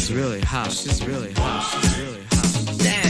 she's really hot. She's really hot. She's really hot. Damn.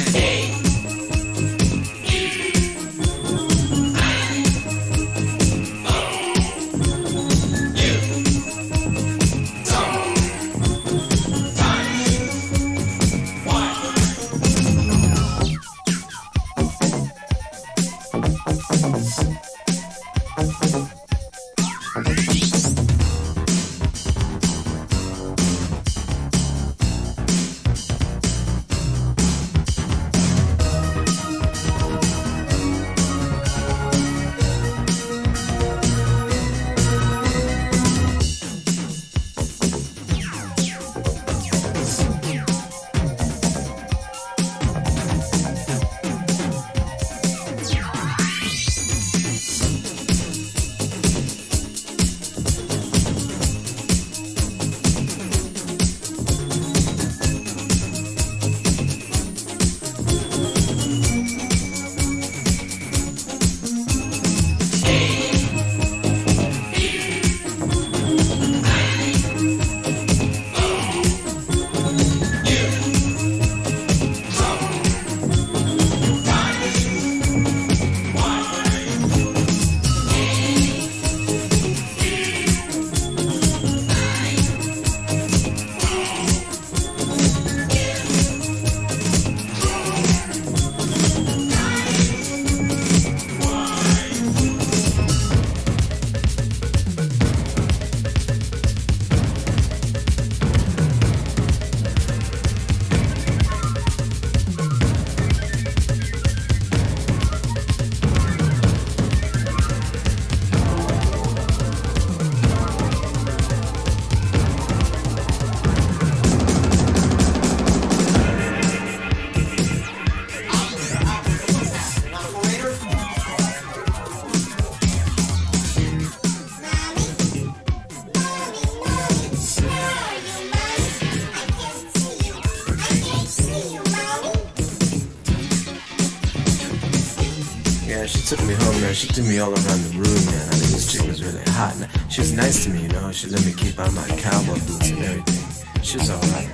Yeah, she took me home, man. She threw me all around the room, man. I think this chick was really hot. Man. She was nice to me, you know. She let me keep on my cowboy boots and everything. She was alright.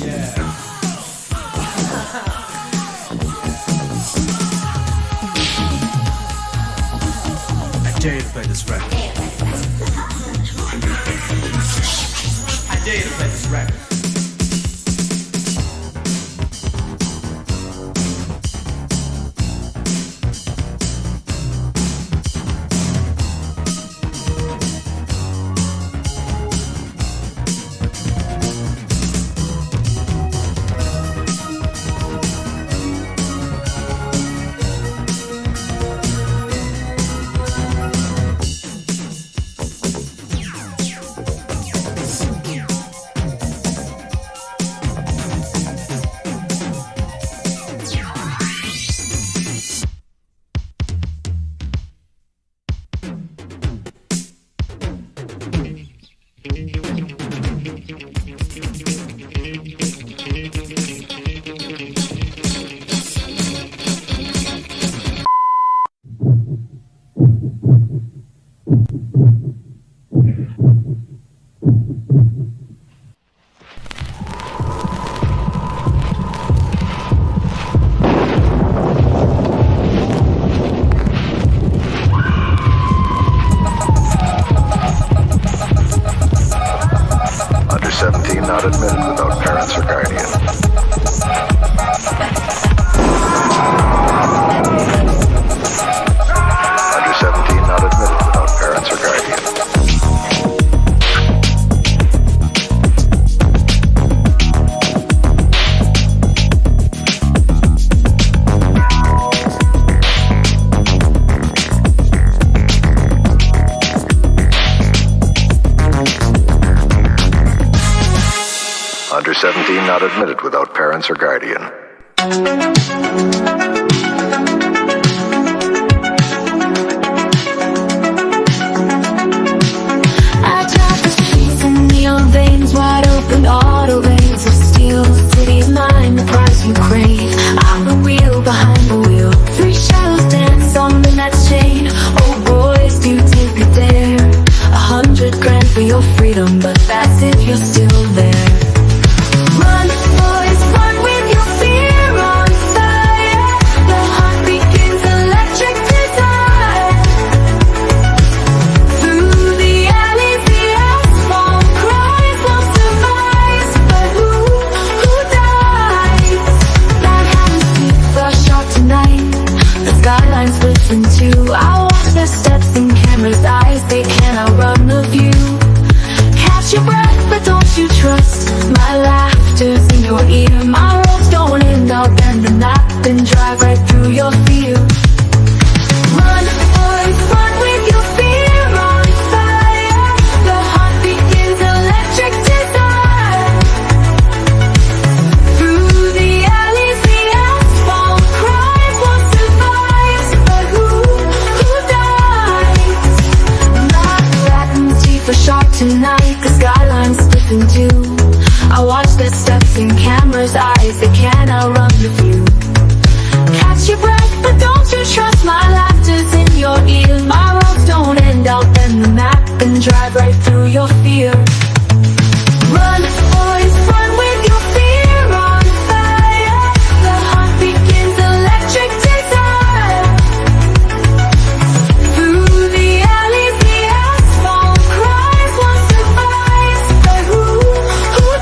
Yeah. I dare you to play this record. I dare you to play this record. Not admitted without parents or guardian. Under 17 not admitted without parents or guardian. Under 17 not admitted without parents or guardian. I drive the streets in neon veins, wide open auto lanes of steel. City's mine, the price you crave. I'm the wheel behind the wheel. Three shadows dance on the next chain. Oh boys, do you take a dare? 100 grand for your freedom, but that's if you're still there. slip into. I watch their steps in cameras' eyes, they can't outrun the view. Catch your breath, but don't you trust. My laughter's in your ear. My roads don't end, I'll bend the map and drive right through your fear. Run, boys, run with your fear on fire. The heart begins electric desire. Through the alleys, the asphalt cries, what survives, but who dies? My flattened teeth are sharp tonight, the skyline's slipping too. I watch their steps in cameras' eyes, they can't outrun the view. Catch your breath, but don't you trust. My laughter's in your ear. My roads don't end, I'll bend the map and drive right through your fear. Run, boys, run with your fear on fire. The heart begins electric desire. Through the alleys, the asphalt cries, what survives, but who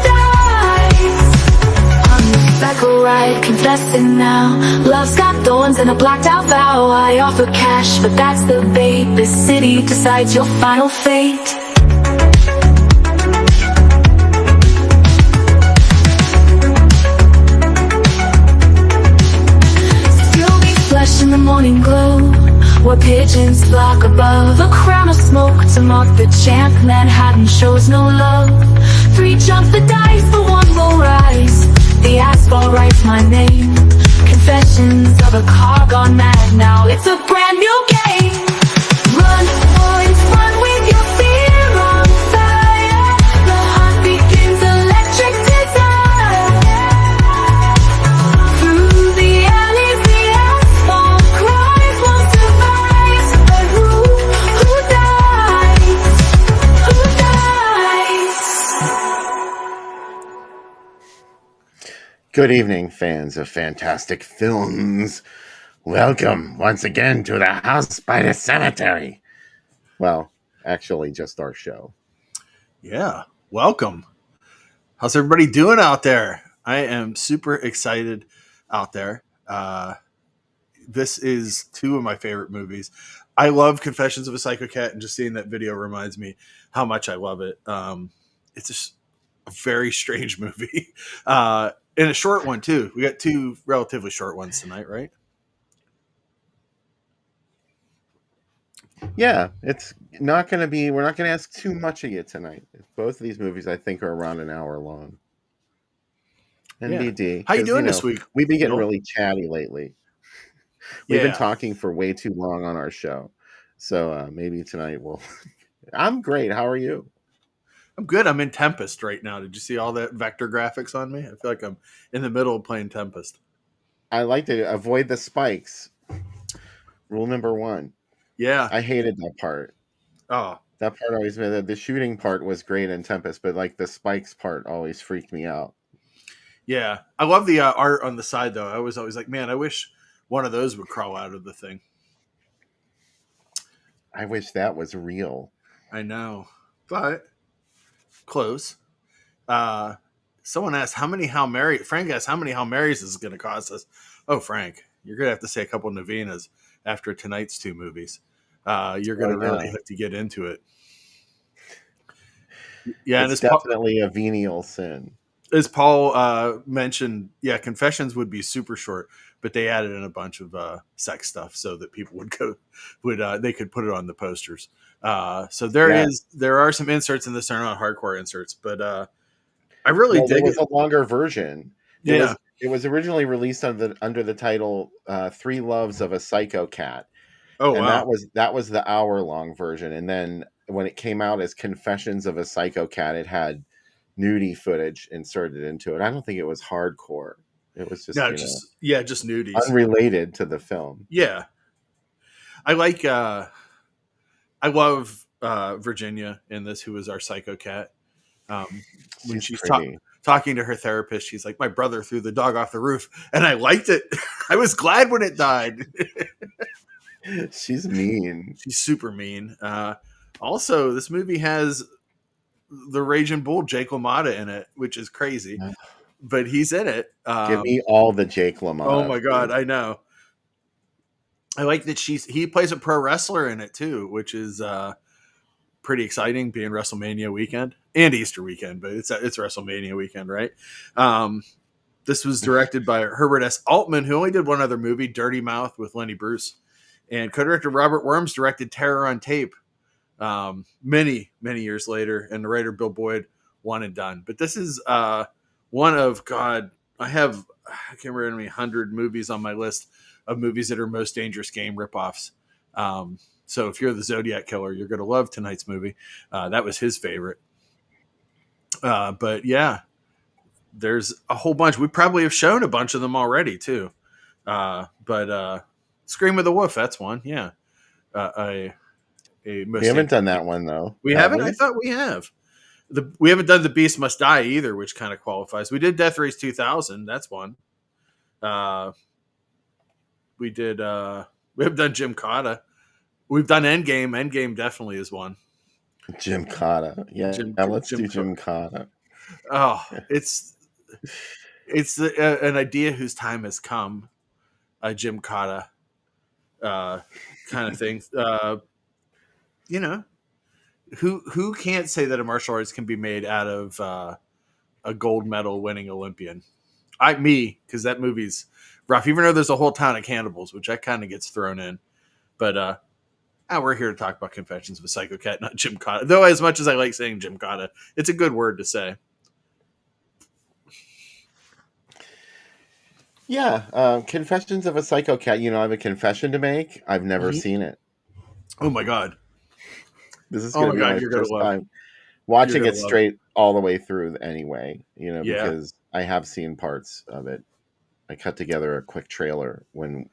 dies? On the speckle ride, confessing now. Love's got thorns and a blacked out vow. I offer cash, but that's the bait. This city decides your final fate. Silky flesh in the morning glow, where pigeons flock above. A crown of smoke to mark the champ. Manhattan shows no love. 3 jump the dice, but 1 will rise. The asphalt writes my name. Confessions of a car gone mad. Now it's a brand new game. Run, boys, run with your fear on fire. The heart begins electric desire. Through the alleys, the asphalt cries, what survives, but who dies? Who dies? Good evening, fans of fantastic films. Welcome once again to the House by the Cemetery. Well, actually, just our show. Yeah, welcome. How's everybody doing out there? I am super excited out there. This is 2 of my favorite movies. I love Confessions of a Psycho Cat, and just seeing that video reminds me how much I love it. It's just a very strange movie. And a short one, too. We got 2 relatively short ones tonight, right? Yeah, it's not going to be, we're not going to ask too much of you tonight. Both of these movies, I think, are around an hour long. NBD. How you doing this week? We've been getting Noel? really chatty lately. We've been talking for way too long on our show. So maybe tonight we'll... I'm great. How are you? I'm good. I'm in Tempest right now. Did you see all that vector graphics on me? I feel like I'm in the middle of playing Tempest. I like to avoid the spikes. Rule number 1. Yeah. I hated that part. Oh. That part always made the shooting part was great in Tempest, but like the spikes part always freaked me out. Yeah. I love the art on the side, though. I was always like, man, I wish one of those would crawl out of the thing. I wish that was real. I know. But close. Someone asked Frank asked how many Hail Marys is going to cost us. Oh, Frank, you're going to have to say a couple Novenas after tonight's 2 movies. You're going to really have to get into it. Yeah, it's definitely a venial sin. As Paul mentioned, yeah, Confessions would be super short, but they added in a bunch of sex stuff so that people they could put it on the posters. So there are some inserts in this. They're not hardcore inserts, but I really dig it. There was a longer version. Yeah. It was originally released under the title 3 Loves of a Psycho Cat. Oh, and wow. that was the hour-long version. And then when it came out as Confessions of a Psycho Cat, it had nudie footage inserted into it. I don't think it was hardcore. It was just just nudies, unrelated to the film. Yeah, I love Virginia in this, who is our psycho cat. When she's talking to her therapist, she's like, "My brother threw the dog off the roof," and I liked it. I was glad when it died. She's mean. She's super mean. Also, this movie has the Raging Bull Jake LaMotta in it, which is crazy, but he's in it. Give me all the Jake LaMotta. Oh my god, I know. I like that he plays a pro wrestler in it too, which is pretty exciting, being WrestleMania weekend and Easter weekend, but it's WrestleMania weekend, right? Um, this was directed by Herbert S. Altman, who only did one other movie, Dirty Mouth, with Lenny Bruce, and co-director Robert Worms directed Terror on Tape many years later, and the writer Bill Boyd one and done. But this is one of God. I can't remember how many 100 movies on my list of movies that are most dangerous game ripoffs. So if you're the Zodiac Killer, you're going to love tonight's movie. That was his favorite. But yeah, there's a whole bunch. We probably have shown a bunch of them already too. But Scream of the Wolf, that's one. Yeah. We haven't done that one though. We haven't? I thought we have. We haven't done The Beast Must Die either, which kind of qualifies. We did Death Race 2000. That's one. We have done Jim Cotta. We've done Endgame. Endgame definitely is one. Jim Cotta. Yeah. Let's do Jim Cotta. Oh, it's an idea whose time has come. Jim Cotta kind of thing. You know, who can't say that a martial arts can be made out of a gold medal winning Olympian? Because that movie's rough. Even though there's a whole town of cannibals, which that kind of gets thrown in. But we're here to talk about Confessions of a Psycho Cat, not Jim Cotta. Though, as much as I like saying Jim Cotta, it's a good word to say. Yeah, Confessions of a Psycho Cat. I have a confession to make. I've never seen it. Oh my God. This is going to be my first time watching it straight all the way through anyway, because I have seen parts of it. I cut together a quick trailer when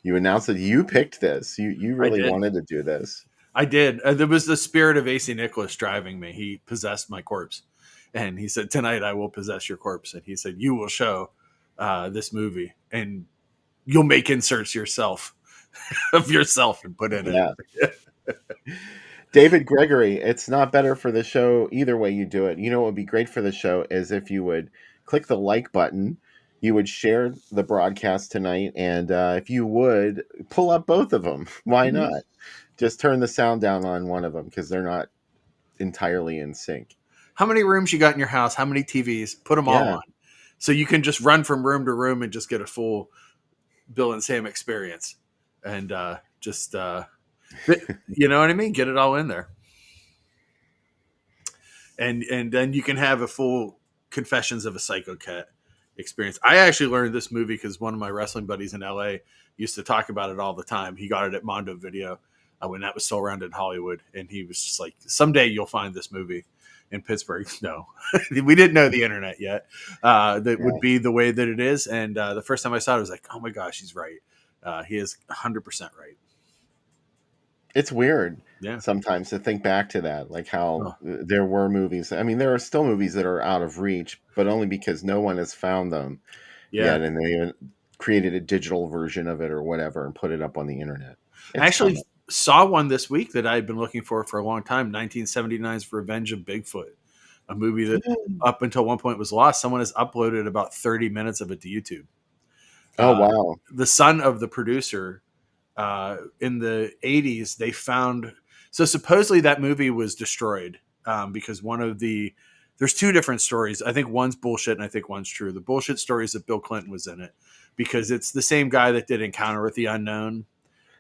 you announced that you picked this. You really wanted to do this. I did. There was the spirit of AC Nicholas driving me. He possessed my corpse. And he said, tonight I will possess your corpse. And he said, you will show this movie and you'll make inserts yourself of yourself and put in it. David Gregory, it's not better for the show either way you do it. What would be great for the show is if you would click the like button, you would share the broadcast tonight, and if you would pull up both of them. Why not? Just turn the sound down on one of them because they're not entirely in sync. How many rooms you got in your house? How many TVs? Put them all on. So you can just run from room to room and just get a full Bill and Sam experience. And you know what I mean? Get it all in there. And then you can have a full Confessions of a Psycho Cat experience. I actually learned this movie because one of my wrestling buddies in LA used to talk about it all the time. He got it at Mondo Video when that was still around in Hollywood. And he was just like, someday you'll find this movie in Pittsburgh. No, we didn't know the internet yet. That would be the way that it is. And the first time I saw it, I was like, oh my gosh, he's right. He is 100% right. It's weird sometimes to think back to that, like how there were movies. I mean, there are still movies that are out of reach, but only because no one has found them yet, and they even created a digital version of it or whatever and put it up on the internet. I actually saw one this week that I had been looking for a long time, 1979's Revenge of Bigfoot, a movie that up until one point was lost. Someone has uploaded about 30 minutes of it to YouTube. Oh, wow. The son of the producer in the 80s, they found... So supposedly that movie was destroyed because there's two different stories. I think one's bullshit and I think one's true. The bullshit story is that Bill Clinton was in it because it's the same guy that did Encounter with the Unknown,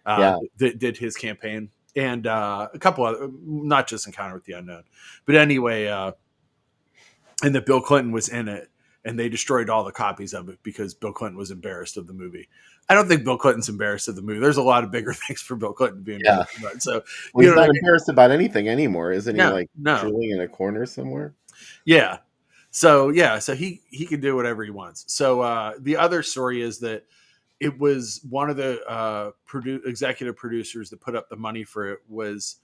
that did his campaign, and a couple other, not just Encounter with the Unknown, but anyway, and that Bill Clinton was in it. And they destroyed all the copies of it because Bill Clinton was embarrassed of the movie. I don't think Bill Clinton's embarrassed of the movie. There's a lot of bigger things for Bill Clinton being embarrassed about. So he's not embarrassed about anything anymore, isn't he? No. Drooling in a corner somewhere. Yeah. So he can do whatever he wants. So the other story is that it was one of the executive producers that put up the money for it was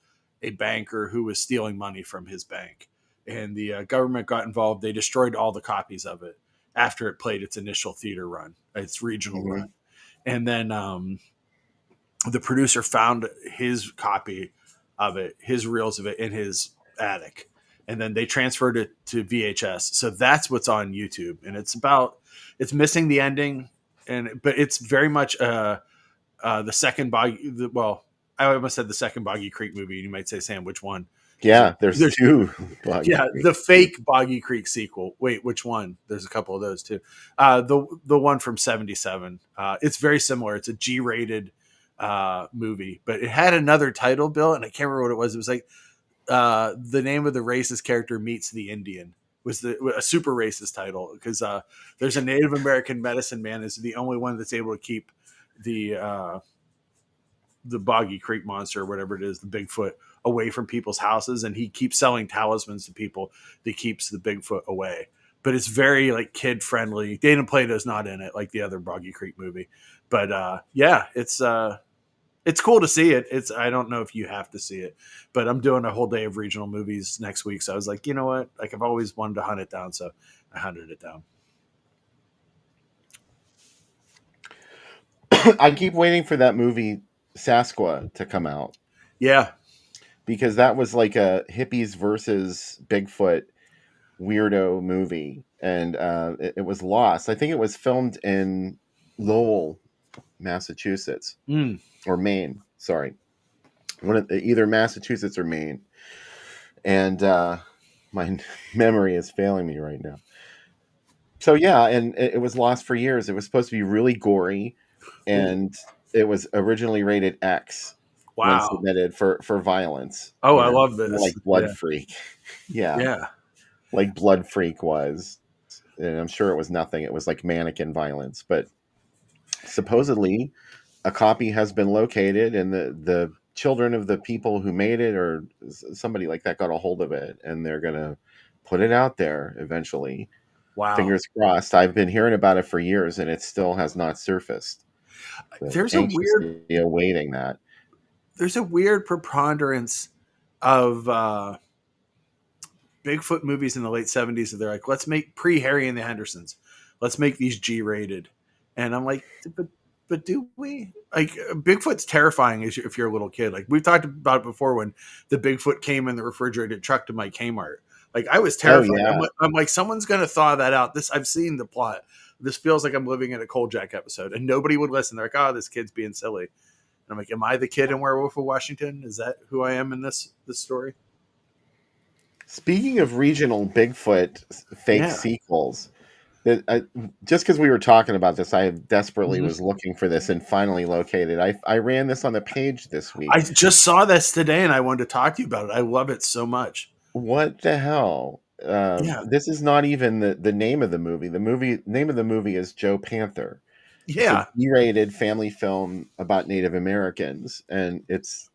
a banker who was stealing money from his bank. And the government got involved. They destroyed all the copies of it after it played its initial theater run, its regional run. And then the producer found his copy of it, his reels of it in his attic. And then they transferred it to VHS. So that's what's on YouTube. And it's missing the ending, but it's very much The second well, I almost said the second Boggy Creek movie. You might say, Sam, which one? Yeah, there's There's two. Boggy yeah, Creek. the fake Boggy Creek sequel. Wait, which one? There's a couple of those too. The one from '77. It's very similar. It's a G-rated movie, but it had another title, Bill, and I can't remember what it was. It was like the name of the racist character meets the Indian was a super racist title because there's a Native American medicine man is the only one that's able to keep the Boggy Creek monster or whatever it is, the Bigfoot, away from people's houses, and he keeps selling talismans to people that keeps the Bigfoot away. But it's very like kid friendly. Dana Plato's not in it like the other Boggy Creek movie, but yeah, it's cool to see it. It's I don't know if you have to see it, but I'm doing a whole day of regional movies next week, so I was like, you know what? Like I've always wanted to hunt it down, so I hunted it down. I keep waiting for that movie Sasquatch to come out Yeah. because that was like a hippies versus Bigfoot weirdo movie, and it was lost. I think it was filmed in Lowell, Massachusetts, or Maine. Sorry, either Massachusetts or Maine. And my memory is failing me right now. So yeah, and it was lost for years. It was supposed to be really gory, and it was originally rated X when Wow. submitted for violence. Oh, You I know, love this. like Blood Yeah. Freak. Yeah, Yeah. like Blood Freak was, and I'm sure it was nothing. It was like mannequin violence, but supposedly a copy has been located, and the children of the people who made it or somebody like that got a hold of it, and they're gonna put it out there eventually. Wow. Fingers crossed. I've been hearing about it for years, and it still has not surfaced. So There's a weird anxiously awaiting that. there's a weird preponderance of Bigfoot movies in the late '70s. That they're like, let's make pre-Harry and the Hendersons, let's make these G-rated, and I'm like, but do we? Like Bigfoot's terrifying if you're a little kid. Like we've talked about it before when the Bigfoot came in the refrigerated truck to my Kmart. Like I was Oh terrified. yeah, I'm like, someone's gonna thaw that out. This I've seen the plot. This feels like I'm living in a Kolchak episode, and nobody would listen. They're like, oh, this kid's being silly. And I'm like, am I the kid in Werewolf of Washington? Is that who I am in this story? speaking of regional Bigfoot fake Yeah. sequels, just because we were talking about this, I desperately Mhm. was looking for this and finally located. I ran this on the page this week. I just saw this today, and I wanted to talk to you about it. I love it so much. What the hell? Yeah. This is not even the name of the movie. The movie name of the movie is Joe Panther. It's a Yeah. B-rated family film about Native Americans, and it's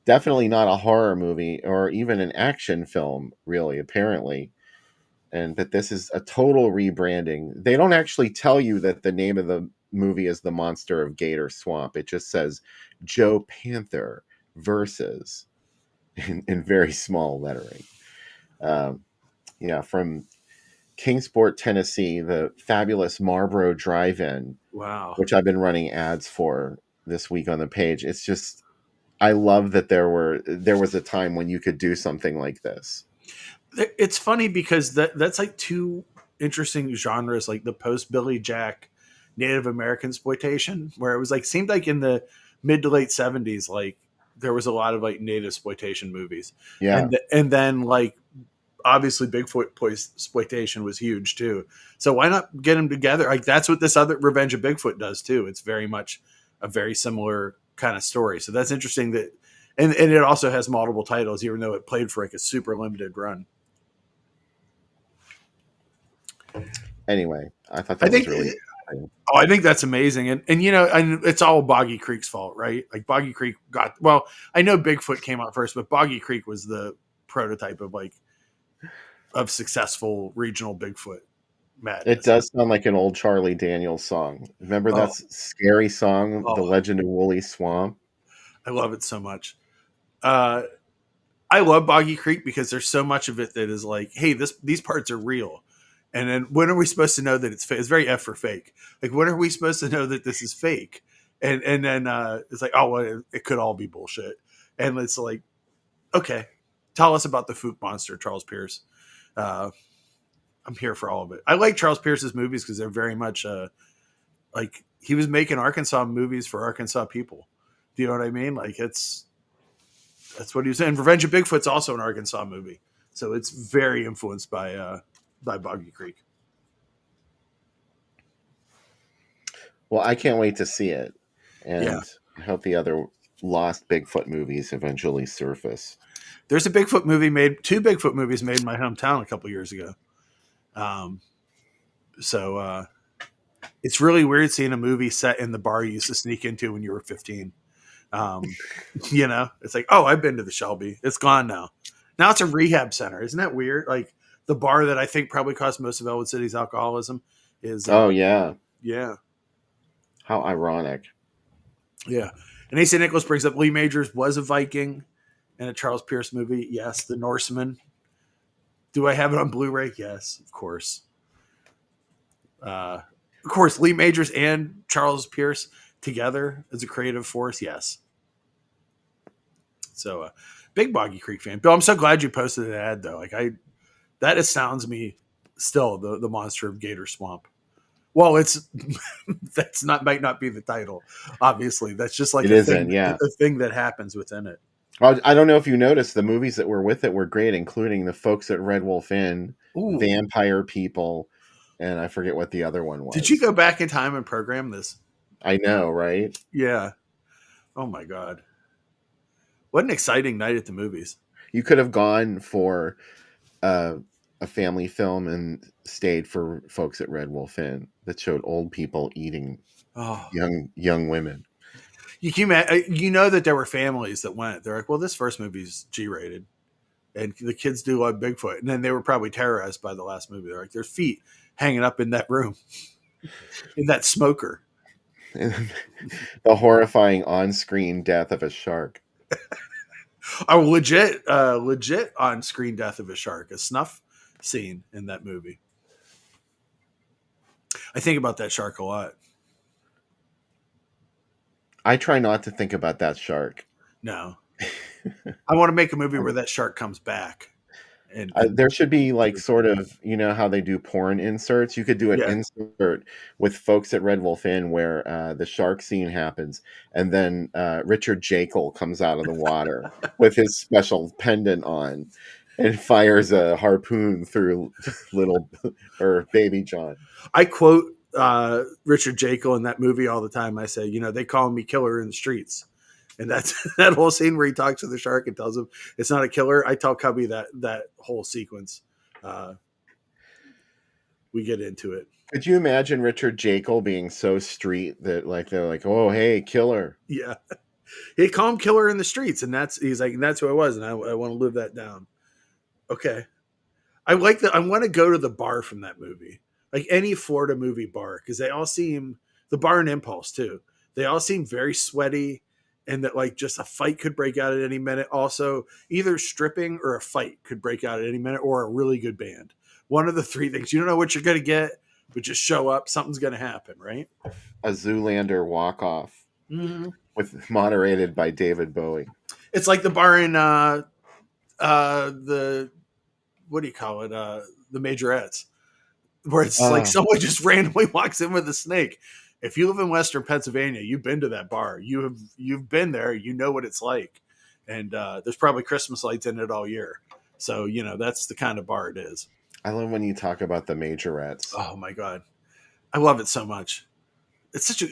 definitely not a horror movie or even an action film, really. Apparently, and that this is a total rebranding. They don't actually tell you that the name of the movie is The Monster of Gator Swamp. It just says Joe Panther versus in very small lettering. Um, yeah, from Kingsport, Tennessee, the fabulous Marlboro Drive-In, Wow. which I've been running ads for this week on the page. It's just I love that there was a time when you could do something like this. It's funny because that's like two interesting genres, like the post Billy Jack Native American exploitation, where it was like seemed like in the mid to late '70s, like there was a lot of like native exploitation movies, Yeah. and then like obviously Bigfoot exploitation was huge too. So why not get them together? Like that's what this other Revenge of Bigfoot does too. It's very much a very similar kind of story. So that's interesting that, and it also has multiple titles, even though it played for like a super limited run. Anyway, I thought I that was think, really oh, I think that's amazing, and and it's all Boggy Creek's fault, right? Like Boggy Creek got well. I know Bigfoot came out first, but Boggy Creek was the prototype of like of successful regional Bigfoot It madness. does sound like an old Charlie Daniels song. Remember that Oh, scary song, The oh, Legend of Woolly Swamp? I love it so much. Uh, I love Boggy Creek because there's so much of it that is like, hey, these parts are real. And then when are we supposed to know that it's fake? It's very F for fake. Like when are we supposed to know that this is fake? And then it's like, oh well, it could all be bullshit. And it's like, okay, tell us about the Fook monster, Charles Pierce. Uh, I'm here for all of it. I like Charles Pierce's movies because they're very much like he was making Arkansas movies for Arkansas people. Do you know what I mean? Like that's what he was saying. Revenge of Bigfoot's also an Arkansas movie, so it's very influenced by Boggy Creek. Well, I can't wait to see it, Yeah. and I hope the other lost Bigfoot movies eventually surface. There's two Bigfoot movies made in my hometown a couple years ago. So it's really weird seeing a movie set in the bar you used to sneak into when you were 15. It's like, oh, I've been to the Shelby. It's gone now. Now it's a rehab center. Isn't that weird? Like the bar that I think probably caused most of Elwood City's alcoholism is. Oh yeah, Yeah. how ironic. Yeah. And A.C. Nicholas brings up Lee Majors was a Viking in a Charles Pierce movie. Yes. The Norseman. Do I have it on Blu-ray? Yes, of course. Lee Majors and Charles Pierce together as a creative force. Yes. So, big Boggy Creek fan. Bill, I'm so glad you posted an ad though. That astounds me still, the monster of Gator Swamp. Well, it's might not be the title. Obviously, that's just like a thing that happens within it. Well, I don't know if you noticed the movies that were with it were great, including the folks at Red Wolf Inn, Vampire People, and I forget what the other one was. Did you go back in time and program this? I know, right? Yeah. Oh my God. What an exciting night at the movies. You could have gone for a family film and stayed for folks at Red Wolf Inn that showed old people eating young women. You know that there were families that went. They're like, well, this first movie's G-rated, and the kids do love Bigfoot. And then they were probably terrorized by the last movie. They're like, there's feet hanging up in that room, in that smoker. The horrifying on-screen death of a shark. A legit on-screen death of a shark, a snuff scene in that movie. I think about that shark a lot. I try not to think about that shark. No. I want to make a movie where that shark comes back. And there should be like sort of, you know how they do porn inserts? You could do an insert with folks at Red Wolf Inn where the shark scene happens, and then Richard Jekyll comes out of the water with his special pendant on and fires a harpoon through little or baby John. I quote Richard Jekyll in that movie all the time. I say, they call me killer in the streets. And that's that whole scene where he talks to the shark and tells him it's not a killer. I tell Cubby that whole sequence. We get into it. Could you imagine Richard Jekyll being so street that like they're like, oh hey, killer? Yeah, he call him killer in the streets, and he's like, and that's who I was, and I want to live that down. Okay, I like that. I want to go to the bar from that movie, like any Florida movie bar, because they all seem the bar and Impulse too. They all seem very sweaty. And that like just a fight could break out at any minute. Also, either stripping or a fight could break out at any minute, or a really good band. One of the three things. You don't know what you're going to get, but just show up. Something's going to happen, right? A Zoolander walk-off with moderated by David Bowie. It's like the bar in the what do you call it? The Majorettes, where it's like someone just randomly walks in with a snake. If you live in Western Pennsylvania, you've been to that bar. You've been there. You know what it's like, and there's probably Christmas lights in it all year. So that's the kind of bar it is. I love when you talk about the Majorettes. Oh my God, I love it so much. It's such a.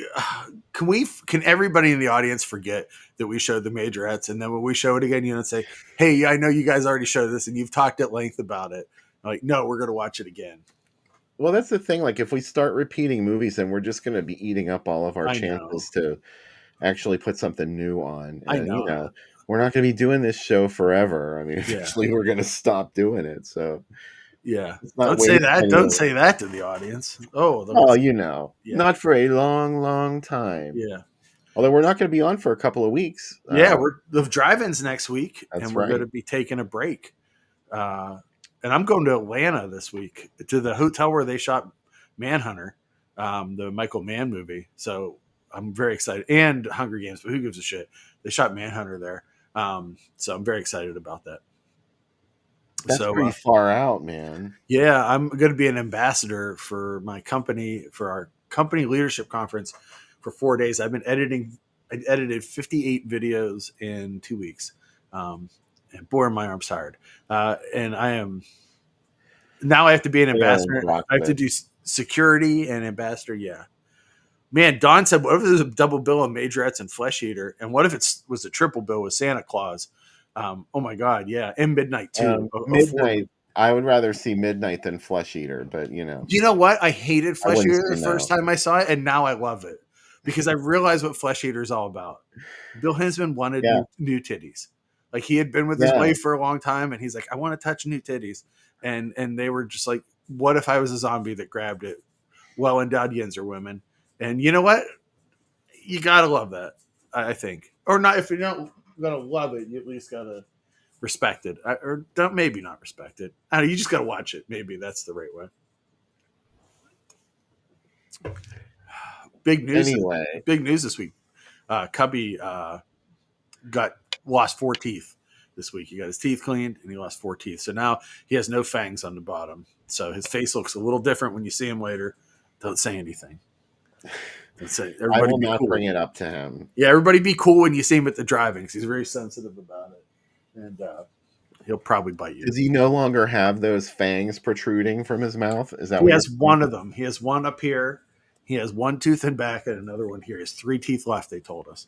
Can everybody in the audience forget that we showed the Majorettes, and then when we show it again, say, "Hey, I know you guys already showed this, and you've talked at length about it." I'm like, no, we're going to watch it again. Well, that's the thing. Like, if we start repeating movies, then we're just going to be eating up all of our chances to actually put something new on. And, we're not going to be doing this show forever. I mean, eventually we're going to stop doing it. So, don't say that. Don't say that to the audience. Not for a long, long time. Yeah. Although we're not going to be on for a couple of weeks. We're the drive-ins next week, and we're going to be taking a break. And I'm going to Atlanta this week to the hotel where they shot Manhunter, the Michael Mann movie. So I'm very excited. And Hunger Games, but who gives a shit? They shot Manhunter there. So I'm very excited about that. That's pretty far out, man. Yeah, I'm going to be an ambassador for my company, for our company leadership conference for 4 days. I've been editing. I edited 58 videos in 2 weeks. And boy, my arms tired. And I am now. I have to be an They are ambassador. I have to exhausted. do security and ambassador. Yeah, man. Don said, "What if there's a double bill of majorettes and flesh eater? And what if it was a triple bill with Santa Claus?" Oh my God, yeah, and Midnight too. A four. Midnight. I would rather see Midnight than Flesh Eater, but you know, You know what? I hated I Flesh wouldn't Eater say the first no. time I saw it, and now I love it because I realized what Flesh Eater is all about. Bill Hinsman wanted Yeah, new titties. Like he had been with his yeah. wife for a long time, and he's like, "I want to touch new titties," and they were just like, "What if I was a zombie that grabbed it?" Well endowed yins are women, and you know what? You gotta love that. I think, or not if you're not gonna love it, you at least gotta respect it, or don't maybe not respect it. I don't know, you just gotta watch it. Maybe that's the right way. Big news! Anyway, Big news this week. Cubby got lost 4 teeth this week. He got his teeth cleaned and he lost 4 teeth. So now he has no fangs on the bottom. So his face looks a little different when you see him later. Don't say anything. Don't say. I Everybody will be not cool. bring it up to him. Yeah, everybody be cool when you see him at the driving because he's very sensitive about it, and he'll probably bite you. Does he no longer have those fangs protruding from his mouth? Is that He what you're has saying? one of them. He has one up here. He has one tooth in back and another one here. He has 3 teeth left. They told us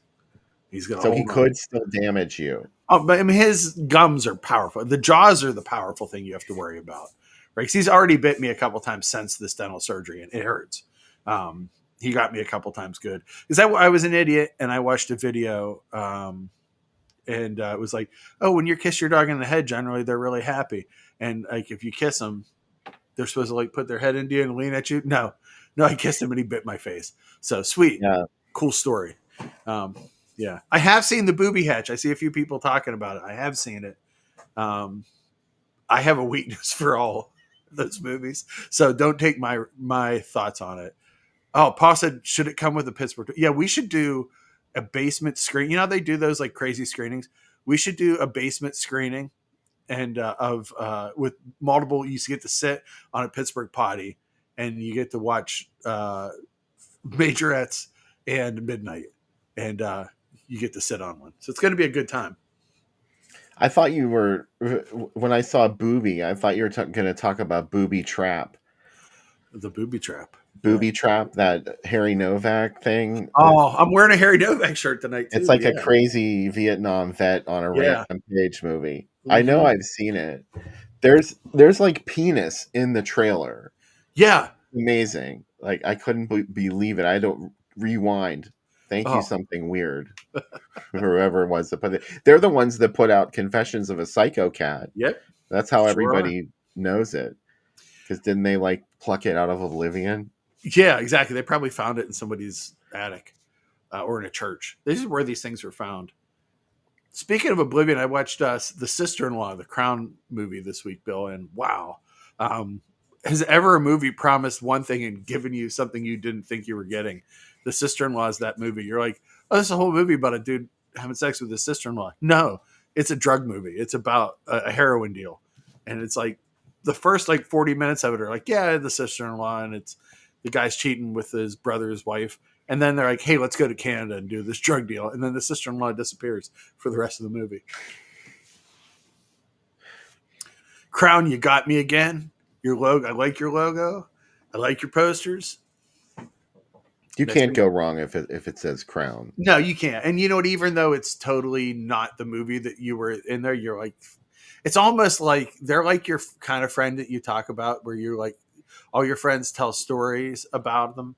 he's going to So he hold on. could still damage you. Oh, but I mean, his gums are powerful. The jaws are the powerful thing you have to worry about, right? 'Cause he's already bit me a couple times since this dental surgery, and it hurts. He got me a couple times good because I was an idiot and I watched a video, and it was like, oh, when you kiss your dog in the head, generally they're really happy, and like if you kiss them, they're supposed to like put their head into you and lean at you. No, I kissed him and he bit my face. So sweet, Yeah. cool story. Yeah, I have seen the booby hatch. I see a few people talking about it. I have seen it. I have a weakness for all those movies, so don't take my thoughts on it. Oh, Paul said, should it come with a Pittsburgh? Yeah, we should do a basement screen. You know how they do those like crazy screenings? We should do a basement screening and of with multiple. You get to sit on a Pittsburgh potty and you get to watch Majorettes and Midnight, and you get to sit on one. So it's going to be a good time. I thought you were, when I saw Booby, I thought you were going to talk about Booby Trap. The booby trap. Booby Yeah. Trap, that Harry Novak thing. Oh, I'm wearing a Harry Novak shirt tonight too. It's like a Yeah. crazy Vietnam vet on a Yeah. rampage movie. I know Mhm. I've seen it. There's like penis in the trailer. Yeah. Amazing. Like I couldn't believe it. I had to rewind. Thank you, Oh. something weird. Whoever it was that put it. They're the ones that put out Confessions of a Psycho Cat. Yep. That's how Sure everybody knows it. Because didn't they like pluck it out of oblivion? Yeah, exactly. They probably found it in somebody's attic or in a church. This is where these things were found. Speaking of Oblivion, I watched The Sister-in-Law, the Crown movie this week, Bill, and wow. Has ever a movie promised one thing and given you something you didn't think you were getting? The Sister-in-Law is that movie. You're like, oh, this is a whole movie about a dude having sex with his sister-in-law. No, it's a drug movie. It's about a heroin deal. And it's like the first like 40 minutes of it are like, yeah, the sister-in-law, and it's the guy's cheating with his brother's wife. And then they're like, hey, let's go to Canada and do this drug deal. And then the sister-in-law disappears for the rest of the movie. Crown, you got me again. Your logo. I like your logo. I like your posters. You Next can't week- go wrong if it says Crown. No, you can't. And you know what? Even though it's totally not the movie that you were in there, you're like, it's almost like they're like your kind of friend that you talk about where you're like, all your friends tell stories about them.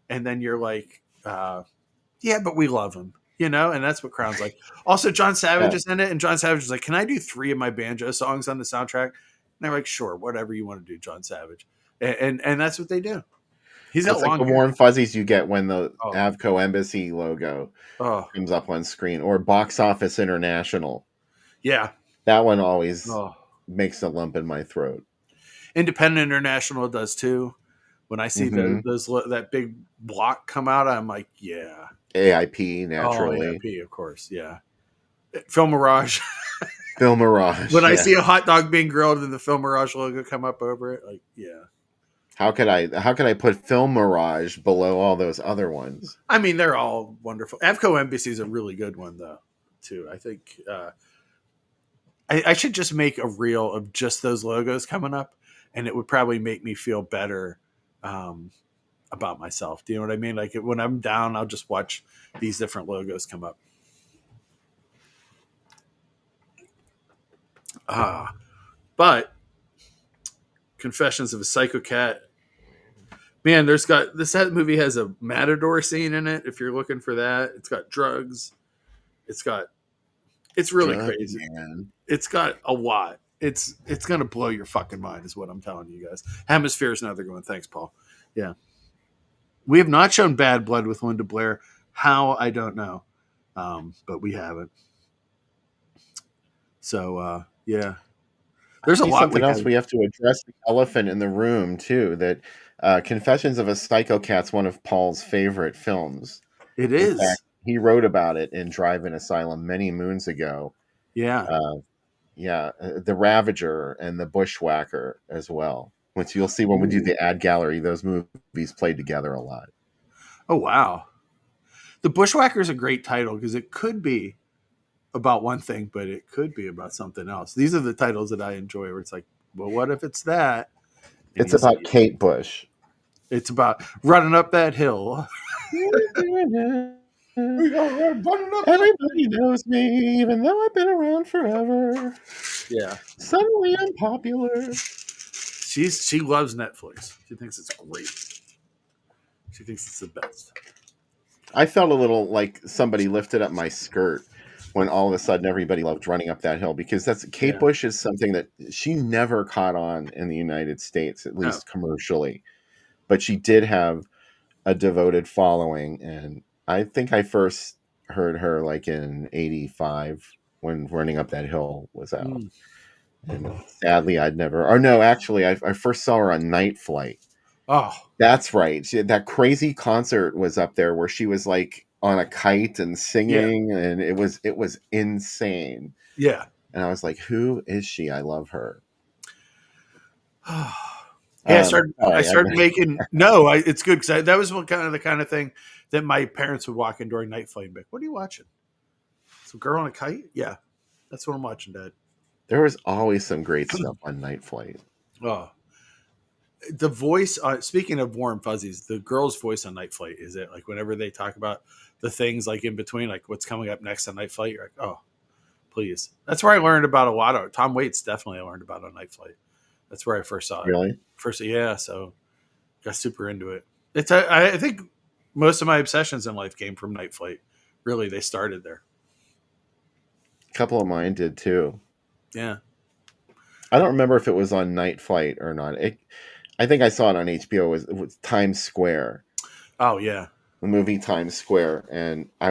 And then you're like, yeah, but we love him, you know? And that's what Crown's like. Also, John Savage Yeah. is in it. And John Savage is like, can I do 3 of my banjo songs on the soundtrack? And they're like, sure, whatever you want to do, John Savage. And that's what they do. He's got It's like long the hair. warm fuzzies you get when the Oh. Avco Embassy logo Oh, comes up on screen, or Box Office International. yeah. That one always Oh. makes a lump in my throat. Independent International does too. When I see Mhm. that big block come out, I'm like, yeah. AIP, Oh, naturally. AIP, of course, yeah. Film Mirage. Film Mirage. When I yeah. see a hot dog being grilled and the Film Mirage logo come up over it, like, yeah. How could I put Film Mirage below all those other ones? I mean, they're all wonderful. Avco Embassy is a really good one, though, too. I think I should just make a reel of just those logos coming up, and it would probably make me feel better um, about myself. Do you know what I mean? Like when I'm down, I'll just watch these different logos come up. But Confessions of a Psycho Cat. Man, that movie has a Matador scene in it. If you're looking for that, it's got drugs. It's really Drug crazy. Man. It's got a lot. It's gonna blow your fucking mind, is what I'm telling you guys. Hemisphere is another one. Thanks, Paul. Yeah, we have not shown Bad Blood with Linda Blair. How, I don't know, but we haven't. So yeah, there's a lot. Something else we have to address, the elephant in the room too. That Confessions of a Psychopat's one of Paul's favorite films. It In is. fact, he wrote about it in Drive-In Asylum many moons ago. Yeah. The Ravager and the Bushwhacker as well. Which you'll see when we do the ad gallery, those movies played together a lot. Oh wow, The Bushwhacker is a great title because it could be about one thing, but it could be about something else. These are the titles that I enjoy, where it's like, well, what if it's that? And It's about Kate Bush. It's about running up that hill. Everybody knows me, even though I've been around forever. Yeah. Suddenly I'm popular. She loves Netflix. She thinks it's great. She thinks it's the best. I felt a little like somebody lifted up my skirt when all of a sudden everybody loved running up that hill, because Kate Bush is something that she never caught on in the United States, at least commercially. But she did have a devoted following, and I think I first heard her like in '85 when Running Up That Hill was out. And sadly, I first saw her on Night Flight. Oh, that's right. That crazy concert was up there where she was like on a kite and singing, and it was insane. Yeah. And I was like, who is she? I love her. I started making it's good because that was the kind of thing that my parents would walk in during Night Flight and be like, "What are you watching? Some girl on a kite? Yeah, that's what I'm watching, Dad." There was always some great stuff on Night Flight. Oh, the voice. Speaking of warm fuzzies, the girl's voice on Night Flight is it like whenever they talk about the things like in between, like what's coming up next on Night Flight, you're like, oh, please. That's where I learned about a lot of Tom Waits. Definitely, I learned about on Night Flight. That's where I first saw it. Really? So got super into it. I think most of my obsessions in life came from Night Flight. Really, they started there. A couple of mine did too. Yeah. I don't remember if it was on Night Flight or not. I think I saw it on HBO. It was Times Square. Oh, yeah. The movie Times Square. And I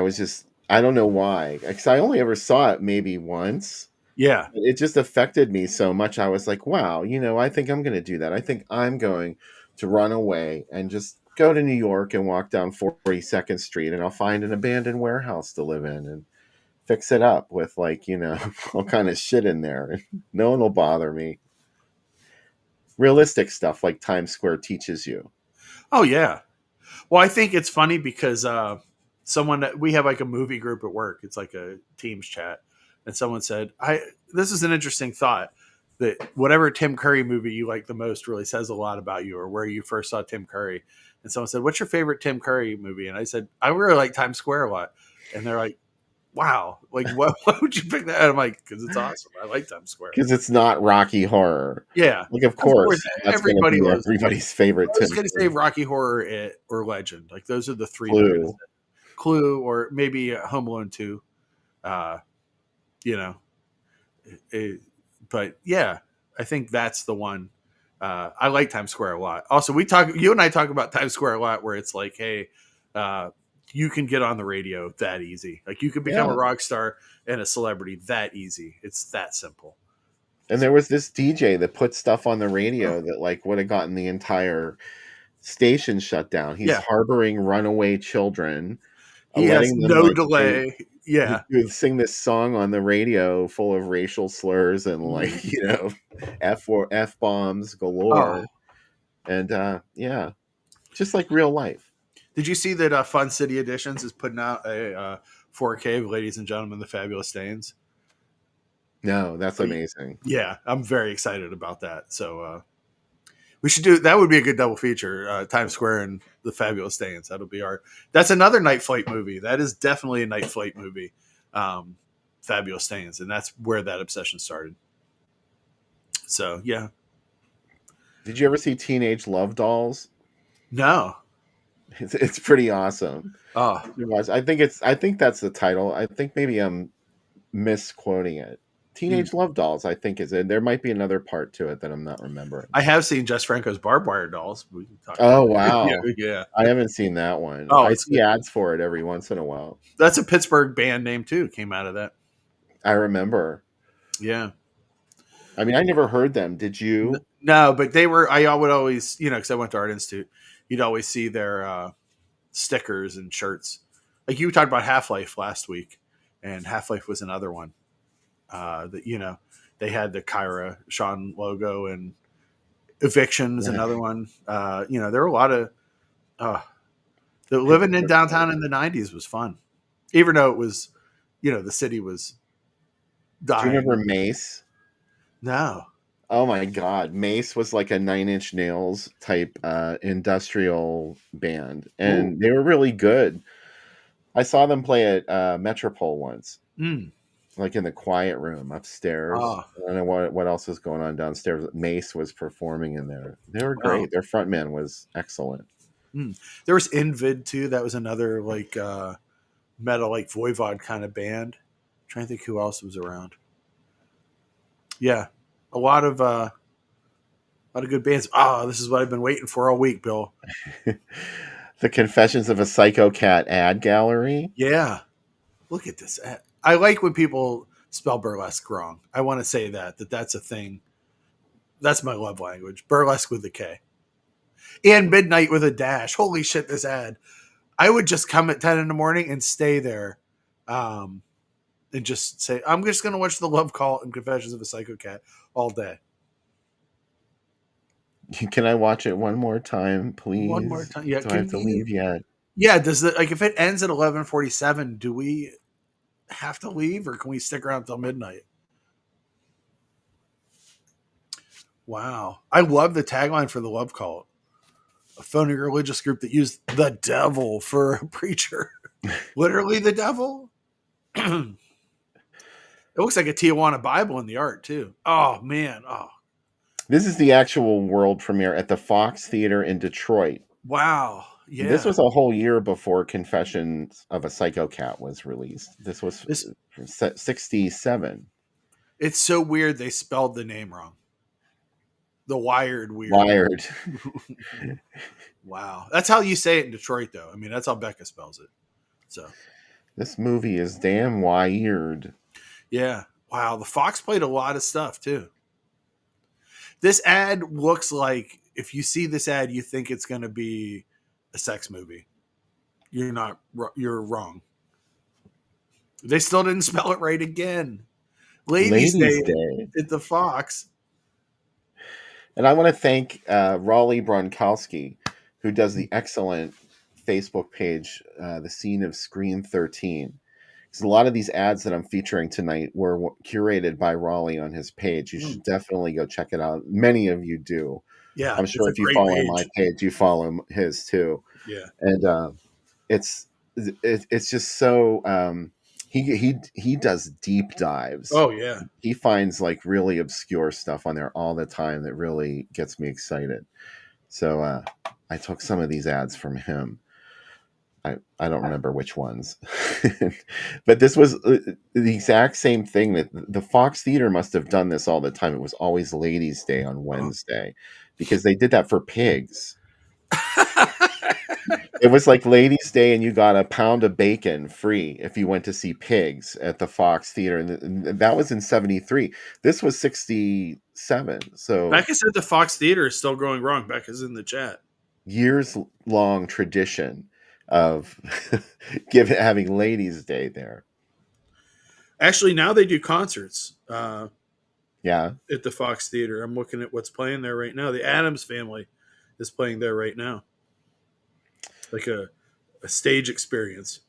don't know why. Because I only ever saw it maybe once. Yeah. It just affected me so much. I was like, wow, I think I'm going to do that. I think I'm going to run away and just go to New York and walk down 42nd Street, and I'll find an abandoned warehouse to live in and fix it up with all kind of shit in there. No one will bother me. Realistic stuff like Times Square teaches you. Oh, yeah. Well, I think it's funny because we have like a movie group at work. It's like a Teams chat. And someone said, this is an interesting thought, that whatever Tim Curry movie you like the most really says a lot about you, or where you first saw Tim Curry. And someone said, what's your favorite Tim Curry movie? And I said, I really like Times Square a lot. And they're like, wow, like why would you pick that? And I'm like, because it's awesome. I like Times Square. Because it's not Rocky Horror. Yeah. Like, of course that's everybody's favorite. I was going to say Rocky Horror or Legend. Like those are the three. Clue, or maybe Home Alone 2. But yeah, I think that's the one. I like Times Square a lot. Also, you and I talk about Times Square a lot, where it's like, hey, you can get on the radio that easy. Like you can become a rock star and a celebrity that easy. It's that simple. And there was this DJ that put stuff on the radio that like would have gotten the entire station shut down. He's harboring runaway children. He has no delay. He would sing this song on the radio full of racial slurs and F bombs galore. And yeah, just like real life. Did you see that Fun City Editions is putting out a 4K of Ladies and Gentlemen, the Fabulous Stains? No, that's amazing. Yeah, I'm very excited about that. So we should do that. Would be a good double feature: Times Square and the Fabulous Stains. That'll be our. That's another Night Flight movie. That is definitely a Night Flight movie. Fabulous Stains, and that's where that obsession started. So yeah, Did you ever see Teenage Love Dolls? no, It's pretty awesome. oh, I think that's the title. I think maybe I'm misquoting it. hmm. Teenage Love Dolls, I think is in. There might be another part to it that I'm not remembering. I have seen Jess Franco's Barbed Wire Dolls. We can talk about Oh it. wow. Yeah. I haven't seen that one. Oh, I it's see ads for it every once in a while. that's a Pittsburgh band name too. Came out of that. I remember. Yeah. I mean, I never heard them. Did you? No, but they were. I would always, because I went to Art Institute, you'd always see their stickers and shirts. Like you talked about Half Life last week, and Half Life was another one that they had the Kyra Sean logo, and Eviction is Yeah. another one. There were a lot of the living in downtown in the '90s was fun, even though it was, the city was Do you remember dying. Mace? No, Oh my God. Mace was like a Nine Inch Nails type industrial band, ooh, and they were really good. I saw them play at Metropole once, mm. like in the quiet room upstairs. Ah, I don't know what else was going on downstairs. Mace was performing in there. They were wow. great. Their frontman was excellent. Mm. There was Invid too. That was another like metal, like Voivod kind of band. I'm trying to think who else was around. Yeah, a lot of good bands. Ah, this is what I've been waiting for all week, Bill. The Confessions of a Psycho Cat ad gallery. Yeah, look at this. I like when people spell burlesque wrong. I want to say that's a thing. That's my love language. Burlesque with a K and midnight with a dash. Holy shit! This ad. I would just come at 10 in the morning and stay there, um, and just say, I'm just going to watch The Love Cult and Confessions of a Psycho Cat all day. Can I watch it one more time, One more please? time. Yeah. Do I have to leave yet? Yeah. If it ends at 11:47, do we have to leave or can we stick around till midnight? Wow. I love the tagline for The Love Cult, a phony religious group that used the devil for a preacher. Literally the devil. It looks like a Tijuana Bible in the art too. Oh man. Oh, This is the actual world premiere at the Fox Theater in Detroit. wow. This Yeah. was a whole year before Confessions of a Psycho Cat was released. This was This 67. It's so weird they spelled the name wrong. The Wired weird. Wired. Wow. That's how you say it in Detroit though. I mean, that's how Becca spells it. So, This movie is damn wired. yeah. Wow, the Fox played a lot of stuff too. This ad looks like if you see this ad you think it's going to be a sex movie. You're wrong. They still didn't spell it right again. Ladies Ladies' Day Day. at the Fox. And I want to thank Raleigh Bronkowski, who does the excellent Facebook page, The Scene of Screen 13. Because a lot of these ads that I'm featuring tonight were curated by Raleigh on his page. You should definitely go check it out. Many of you do. Yeah, I'm it's sure a if you great follow my page. page, you follow his too. Yeah. And it's it's just so he does deep dives. Oh yeah. He finds like really obscure stuff on there all the time that really gets me excited. So I took some of these ads from him. I don't remember which ones, but this was the exact same thing that the Fox Theater must have done this all the time. It was always Ladies' Day on Wednesday because they did that for pigs. It was like Ladies' Day, and you got a pound of bacon free if you went to see Pigs at the Fox Theater, and that was in '73. This was '67, so Becca said the Fox Theater is still going wrong. Becca's in the chat. years long tradition of having Ladies' Day there. Actually, now they do concerts Yeah, at the Fox Theater. I'm looking at what's playing there right now. The Adams Family is playing there right now, like a stage experience.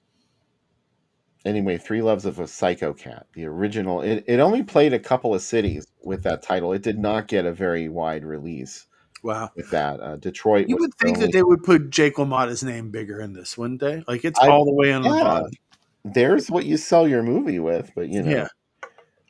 Anyway, Three Loves of a Psycho Cat, the original. It only played a couple of cities with that title. It did not get a very wide release Wow. with that. Detroit You was would the think that only. they would put Jake LaMotta's name bigger in this, wouldn't they? Like it's I all the way on the yeah, bottom. there's what you sell your movie with, but Yeah.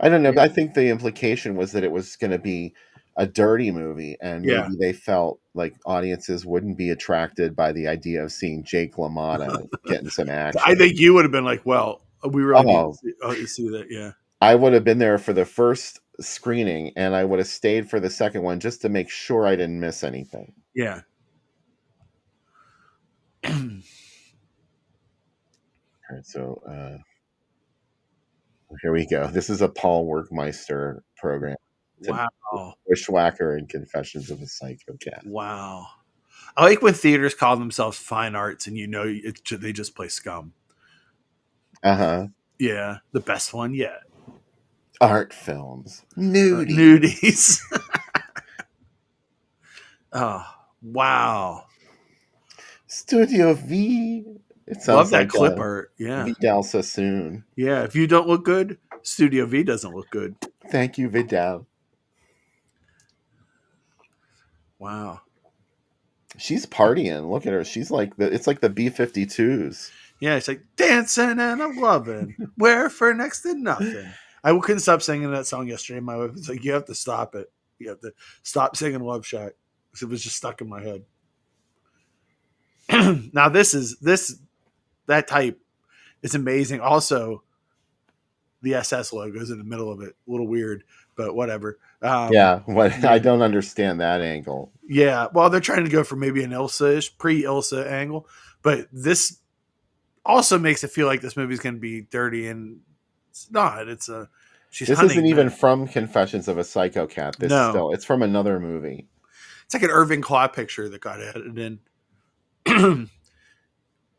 I don't know. Yeah. I think the implication was that it was going to be a dirty movie, and Yeah. maybe they felt like audiences wouldn't be attracted by the idea of seeing Jake LaMotta getting some I action. think you would have been like, well, we really need Oh, to see that. Yeah. I would have been there for the first screening, and I would have stayed for the second one just to make sure I didn't miss anything. Yeah. All right, so here we go. This is a Paul Werkmeister program. Wow. Bushwhacker and Confessions of a Psycho Cat. Wow. I like when theaters call themselves fine arts and they just play scum. Uh-huh. Yeah. The best one yet. Art films. Nudie. Nudies. Oh, wow. Studio V. It sounds Love that like clip art. Yeah. Vidal Sassoon. Yeah. If you don't look good, Studio V doesn't look good. Thank you, Vidal. Wow. She's partying. Look at her. She's like it's like the B-52s. Yeah, it's like dancing and I'm loving. Where for next to nothing. I couldn't stop singing that song yesterday. My wife was like, "You have to stop it. You have to stop singing Love Shack." Because it was just stuck in my head. Now that type is amazing. Also, the SS logo is in the middle of it. A little weird, but whatever. Yeah, I don't understand that angle. Yeah, well, they're trying to go for maybe an Ilsa-ish, pre-Ilsa angle, but this also makes it feel like this movie's going to be dirty, and it's not. She's This hunting isn't even men. from Confessions of a Psycho Cat. It's from another movie. It's like an Irving Klaw picture that got added in.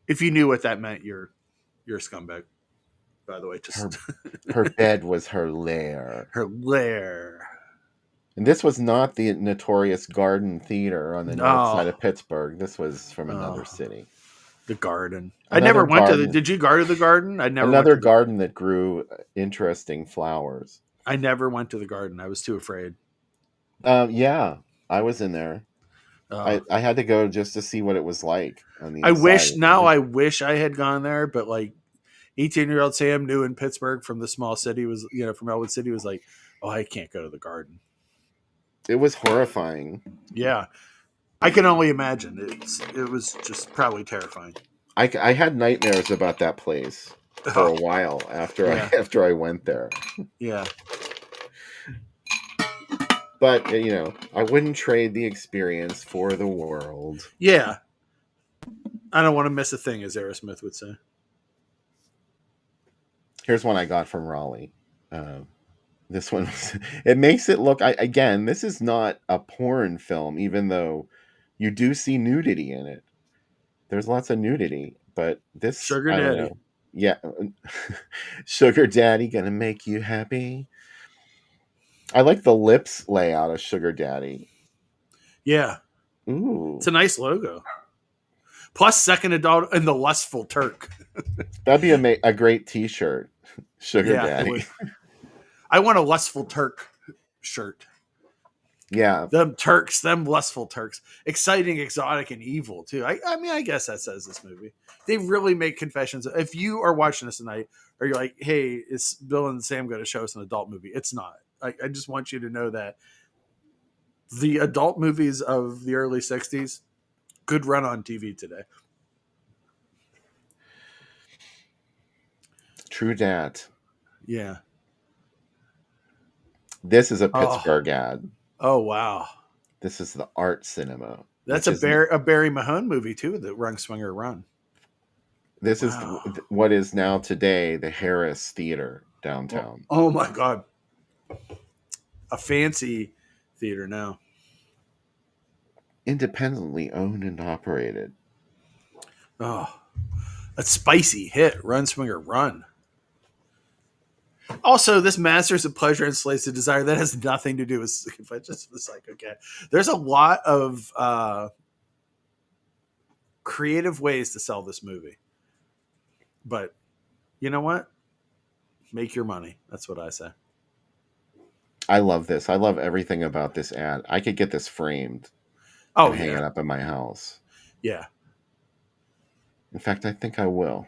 If you knew what that meant, you're a scumbag. By the way, just Her bed was her lair. her lair. And this was not the notorious Garden Theater on the north side of Pittsburgh. This was from another city. The garden. I never went to Did you go to the garden? Another garden that grew interesting flowers. I never went to the garden. I was too afraid. Yeah, I was in there. I had to go just to see what it was like on the inside. I wish I had gone there, but like 18-year-old Sam new in Pittsburgh from the small city was, from Elwood City was like, oh, I can't go to the garden. It was horrifying. Yeah. I can only imagine. It was just probably terrifying. I had nightmares about that place for a while after I went there. Yeah. But, I wouldn't trade the experience for the world. Yeah. I don't want to miss a thing, as Aerosmith would say. Here's one I got from Raleigh. This one, it makes it look, again, this is not a porn film, even though you do see nudity in it. There's lots of nudity, but this... Sugar Daddy. Yeah. Sugar Daddy gonna make you happy. I like the lips layout of Sugar Daddy. Yeah. Ooh. It's a nice logo. Plus second adult and the lustful Turk. That'd be a great t-shirt. Sugar Daddy. I want a lustful Turk shirt. Yeah. Them lustful Turks. Exciting, exotic, and evil, too. I mean, I guess that says this movie. They really make confessions. If you are watching this tonight, or you're like, hey, is Bill and Sam going to show us an adult movie? It's not. I just want you to know that the adult movies of the early 60s, good run on TV today. True dat. Yeah. This is a Pittsburgh ad. Oh, wow. This is the art cinema. That's a Barry Mahone movie, too, the Rung Swinger Run. This is what is now today the Harris Theater downtown. Oh, my God. A fancy theater now. Independently owned and operated. Oh, a spicy hit. Run, Swinger, Run. Also, this Masters of Pleasure and Slaves of Desire, that has nothing to do with Confessions of the Psycho Cat. There's a lot of creative ways to sell this movie. But you know what? Make your money. That's what I say. I love this. I love everything about this ad. I could get this framed Oh, and hang yeah. it up in my house. Yeah. In fact, I think I will.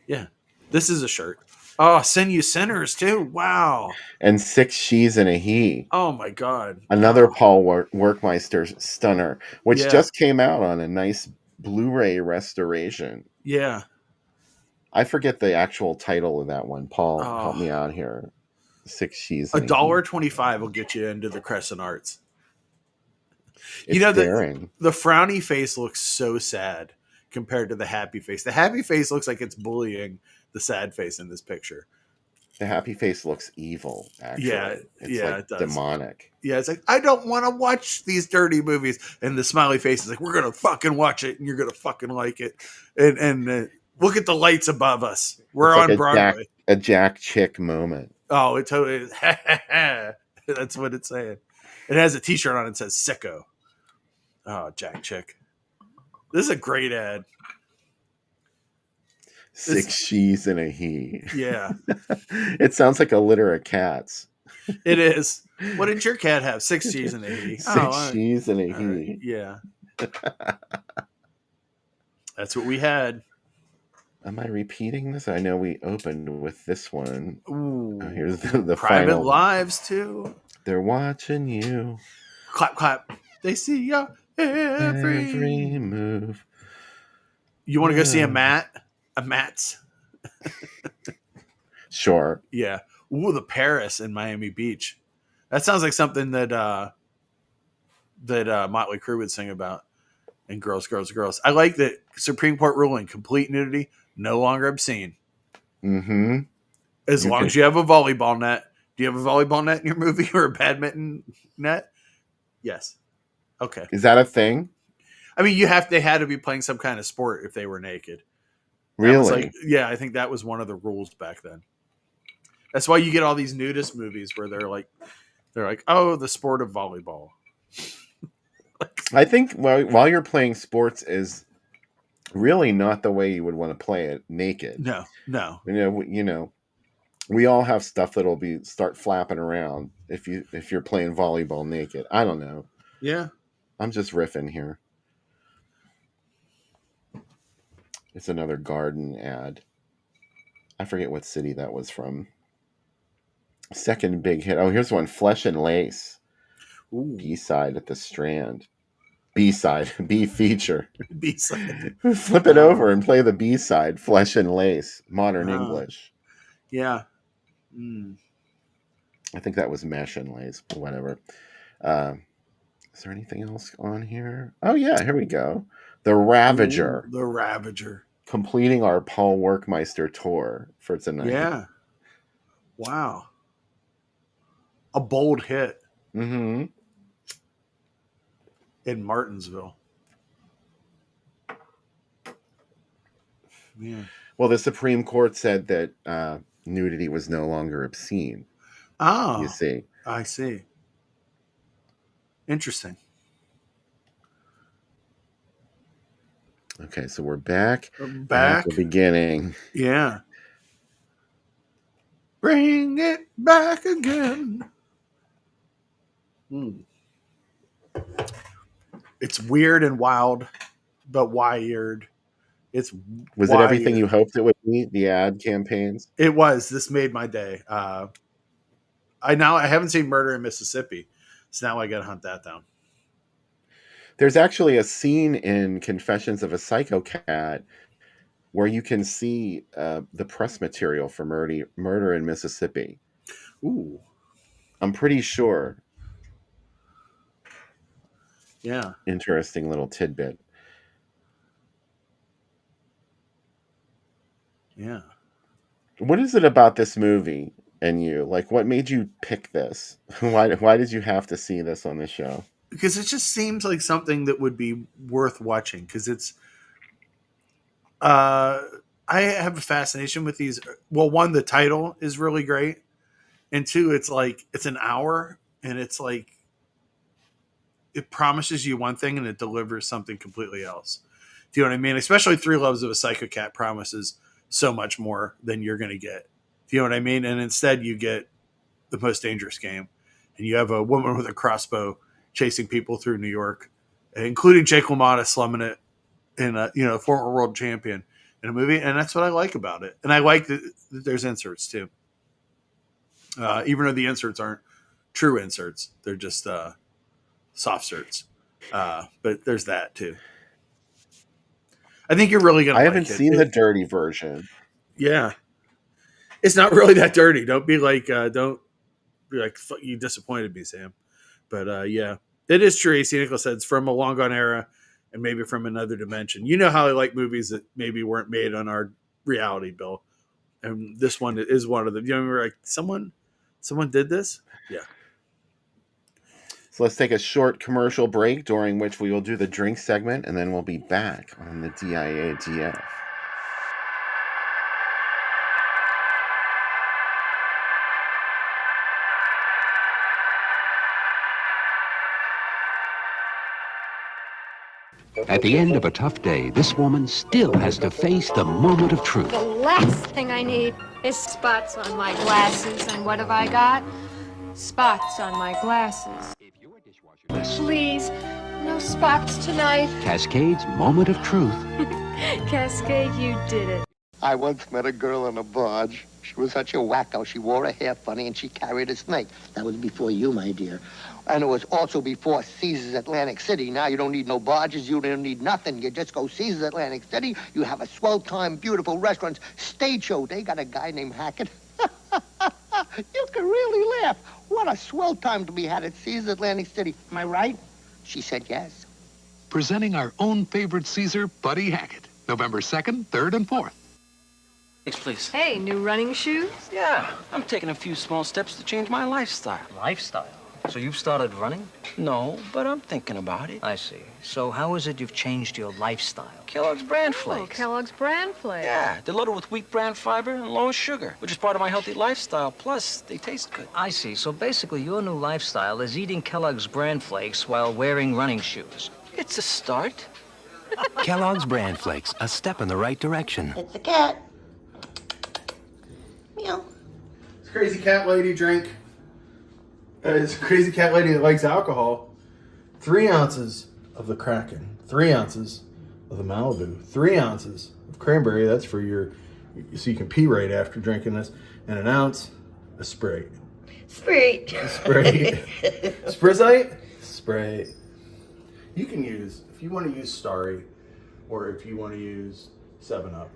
Yeah. This is a shirt. Oh, Send You Sinners, too. Wow. And 6 she's and a he. Oh, my God. Another Oh, Paul Workmeister stunner, which yeah. just came out on a nice Blu-ray restoration. Yeah. I forget the actual title of that one. Paul, help Oh, me out here. 6 she's and a he. $1.25 will get you into the Crescent Arts. It's You know, daring. the frowny face looks so sad compared to the happy face. The happy face looks like it's bullying the sad face in this picture. The happy face looks evil, actually. Yeah, It's like it does. demonic. Yeah, it's like, I don't want to watch these dirty movies. And the smiley face is like, we're going to fucking watch it and you're going to fucking like it. And look at the lights above us. We're It's like on Broadway. a Jack Chick moment. Oh, it totally is. That's what it's saying. It has a t-shirt on it that says sicko. Oh, Jack Chick. This is a great ad. 6 she's and a he. Yeah, It sounds like a litter of cats. it is. What did your cat have? 6 G's and a he. 6 she's and a he. Yeah. That's what we had. Am I repeating this? I know we opened with this one. Ooh. Oh, here's the Private final. Lives, too. They're watching you. Clap, clap. They see ya every move. You want to go see a Matt's? Sure. Yeah. Ooh, the Paris in Miami Beach. That sounds like something that Motley Crue would sing about in Girls, Girls, Girls. I like that Supreme Court ruling, complete nudity, no longer obscene. Mm-hmm. As long as you have a volleyball net. Do you have a volleyball net in your movie or a badminton net? Yes. Okay. Is that a thing? I mean, they had to be playing some kind of sport if they were naked. Really? Yeah, I think that was one of the rules back then. That's why you get all these nudist movies where they're like, oh, the sport of volleyball. I think while you're playing sports is really not the way you would want to play it naked. No. You know, we all have stuff that'll start flapping around if you're playing volleyball naked. I don't know. Yeah. I'm just riffing here. It's another garden ad. I forget what city that was from. Second big hit. Oh, here's one. Flesh and Lace. Ooh. B-side at the Strand. B-side. B feature. B-side. Flip it over and play the B-side. Flesh and Lace. Modern English. Yeah. Mm. I think that was Mesh and Lace. Whatever. Is there anything else on here? Oh, yeah. Here we go. The Ravager. Ooh, the Ravager. Completing our Paul Workmeister tour for tonight. Yeah. Wow. A bold hit. Mm-hmm. In Martinsville. Yeah. Well, the Supreme Court said that nudity was no longer obscene. Oh. You see. I see. Interesting. Okay, so we're back. Back. At the beginning. Yeah. Bring it back again. It's weird and wild, but wired. Was it everything you hoped it would be? The ad campaigns? It was. This made my day. I haven't seen Murder in Mississippi, so now I got to hunt that down. There's actually a scene in Confessions of a Psychocat where you can see the press material for Murder in Mississippi. Ooh. I'm pretty sure. Yeah. Interesting little tidbit. Yeah. What is it about this movie and you? Like, what made you pick this? Why did you have to see this on the show? Because it just seems like something that would be worth watching. Because it's, I have a fascination with these. Well, one, the title is really great, and two, it's an hour, and it's like it promises you one thing and it delivers something completely else. Do you know what I mean? Especially Three Loves of a Psycho Cat promises so much more than you're going to get. Do you know what I mean? And instead you get The Most Dangerous Game. And you have a woman with a crossbow chasing people through New York, including Jake LaMotta slumming it in a former world champion in a movie. And that's what I like about it. And I like that there's inserts too. Even though the inserts aren't true inserts. They're just soft certs. But there's that too. I think you're really going to I like haven't it. seen the dirty version. Yeah. It's not really that dirty. Don't be like, you disappointed me, Sam. But yeah, it is true. AC Nichols said it's from a long gone era and maybe from another dimension. You know how I like movies that maybe weren't made on our reality, Bill. And this one is one of them. You know, we're like, someone did this? Yeah. So let's take a short commercial break during which we will do the drink segment, and then we'll be back on the DIADF. At the end of a tough day, this woman still has to face the moment of truth. The last thing I need is spots on my glasses. And what have I got? Spots on my glasses. Please, no spots tonight. Cascade's moment of truth. Cascade, you did it. I once met a girl on a barge. She was such a wacko. She wore her hair funny and she carried a snake. That was before you, my dear. And it was also before Caesar's Atlantic City. Now you don't need no barges. You don't need nothing. You just go Caesar's Atlantic City. You have a swell time, beautiful restaurants, stage show. They got a guy named Hackett. You can really laugh. What a swell time to be had at Caesar's Atlantic City. Am I right? She said yes. Presenting our own favorite Caesar, Buddy Hackett. November 2nd, 3rd, and 4th. Thanks, please. Hey, new running shoes? Yeah, I'm taking a few small steps to change my lifestyle. Lifestyle? So you've started running? No, but I'm thinking about it. I see. So how is it you've changed your lifestyle? Kellogg's Brand Oh, Flakes. Kellogg's Brand Flakes. Yeah, they're loaded with wheat bran fiber and low sugar, which is part of my healthy lifestyle. Plus, they taste good. I see. So basically your new lifestyle is eating Kellogg's Brand Flakes while wearing running shoes. It's a start. Kellogg's Brand Flakes, a step in the right direction. It's a cat. Meow. It's Crazy Cat Lady drink. It's a Crazy Cat Lady that likes alcohol. 3 ounces of the Kraken. 3 ounces of the Malibu. 3 ounces of cranberry. That's for so you can pee right after drinking this. And an ounce of Sprite. Sprite. Sprite. Sprizite? Sprite. You can use, if you want to use Starry, or if you want to use 7-Up,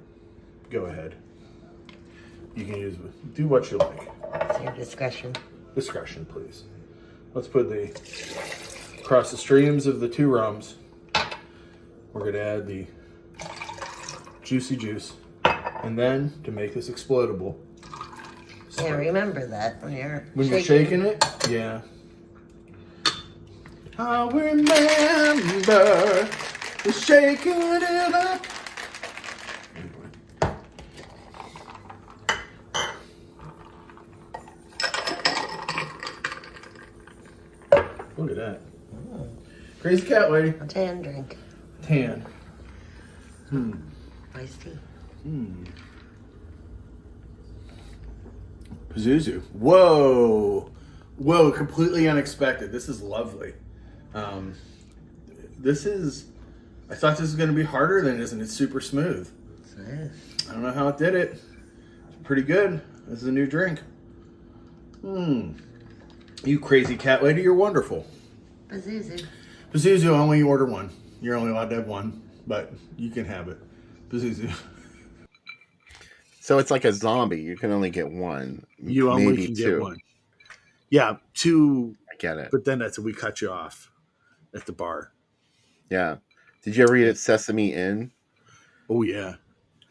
go ahead. You can use, do what you like. It's your discretion. Discretion, please. Let's put across the streams of the 2 rums, we're going to add the juicy juice. And then, to make this explodable. Yeah, remember that when you're You're shaking it? Yeah. I remember the shaking it up. Look at that. Crazy Cat Lady. A tan drink. Tan. Iced tea. Pazuzu. Whoa. Whoa, completely unexpected. This is lovely. I thought this was going to be harder than it is, and it's super smooth. I don't know how it did it. It's pretty good. This is a new drink. You Crazy Cat Lady, you're wonderful. Pazuzu. Pazuzu, only order one. You're only allowed to have one, but you can have it. Pazuzu. So it's like a zombie. You can only get one. You only maybe can two. get one. Yeah, 2. I get it. But then we cut you off at the bar. Yeah. Did you ever eat at Sesame Inn? Oh, yeah.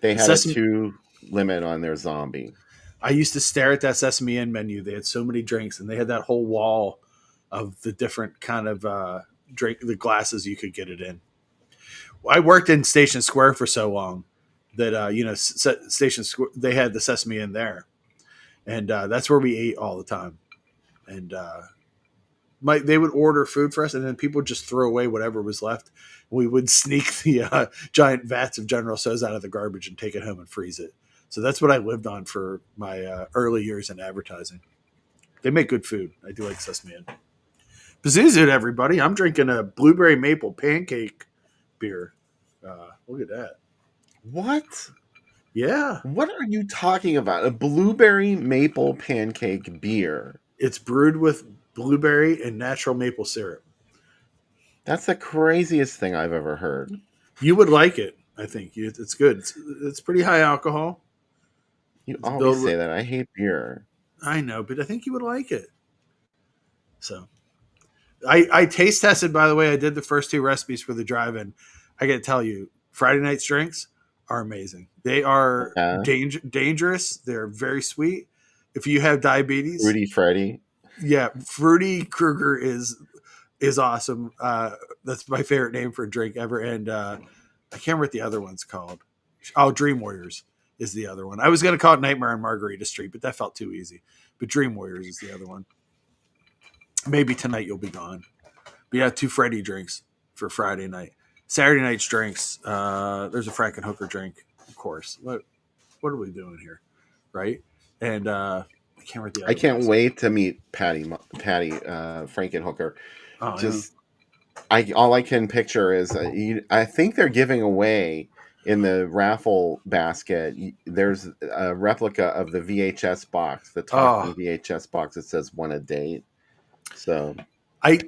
They had a 2 limit on their zombie. I used to stare at that Sesame Inn menu. They had so many drinks, and they had that whole wall of the different kind of the glasses you could get it in. I worked in Station Square for so long that Station Square, they had the Sesame Inn there, and that's where we ate all the time. And they would order food for us, and then people would just throw away whatever was left. We would sneak the giant vats of General Tso's out of the garbage and take it home and freeze it. So that's what I lived on for my early years in advertising. They make good food. I do like Sesame Inn. Pazuzu, everybody. I'm drinking a blueberry maple pancake beer. Look at that. What? Yeah. What are you talking about? A blueberry maple pancake beer. It's brewed with blueberry and natural maple syrup. That's the craziest thing I've ever heard. You would like it, I think. It's good. It's pretty high alcohol. You always say that. I hate beer. I know, but I think you would like it. So, I taste tested, by the way. I did the first 2 recipes for the drive-in. I got to tell you, Friday night's drinks are amazing. They are dangerous. They're very sweet. If you have diabetes, Fruity Freddy. Yeah, Fruity Kruger is awesome. That's my favorite name for a drink ever. And I can't remember what the other one's called. Oh, Dream Warriors is the other one. I was going to call it Nightmare on Margarita Street, but that felt too easy. But Dream Warriors is the other one. Maybe tonight you'll be gone. But yeah, 2 Freddy drinks for Friday night. Saturday night's drinks. There's a Frankenhooker drink, of course. What are we doing here, right? And I can't remember the other I can't ones. wait to meet Patty Frankenhooker. Oh, Just all I can picture is I think they're giving away in the raffle basket. There's a replica of the VHS box, the talking VHS box that says "Want a Date." So I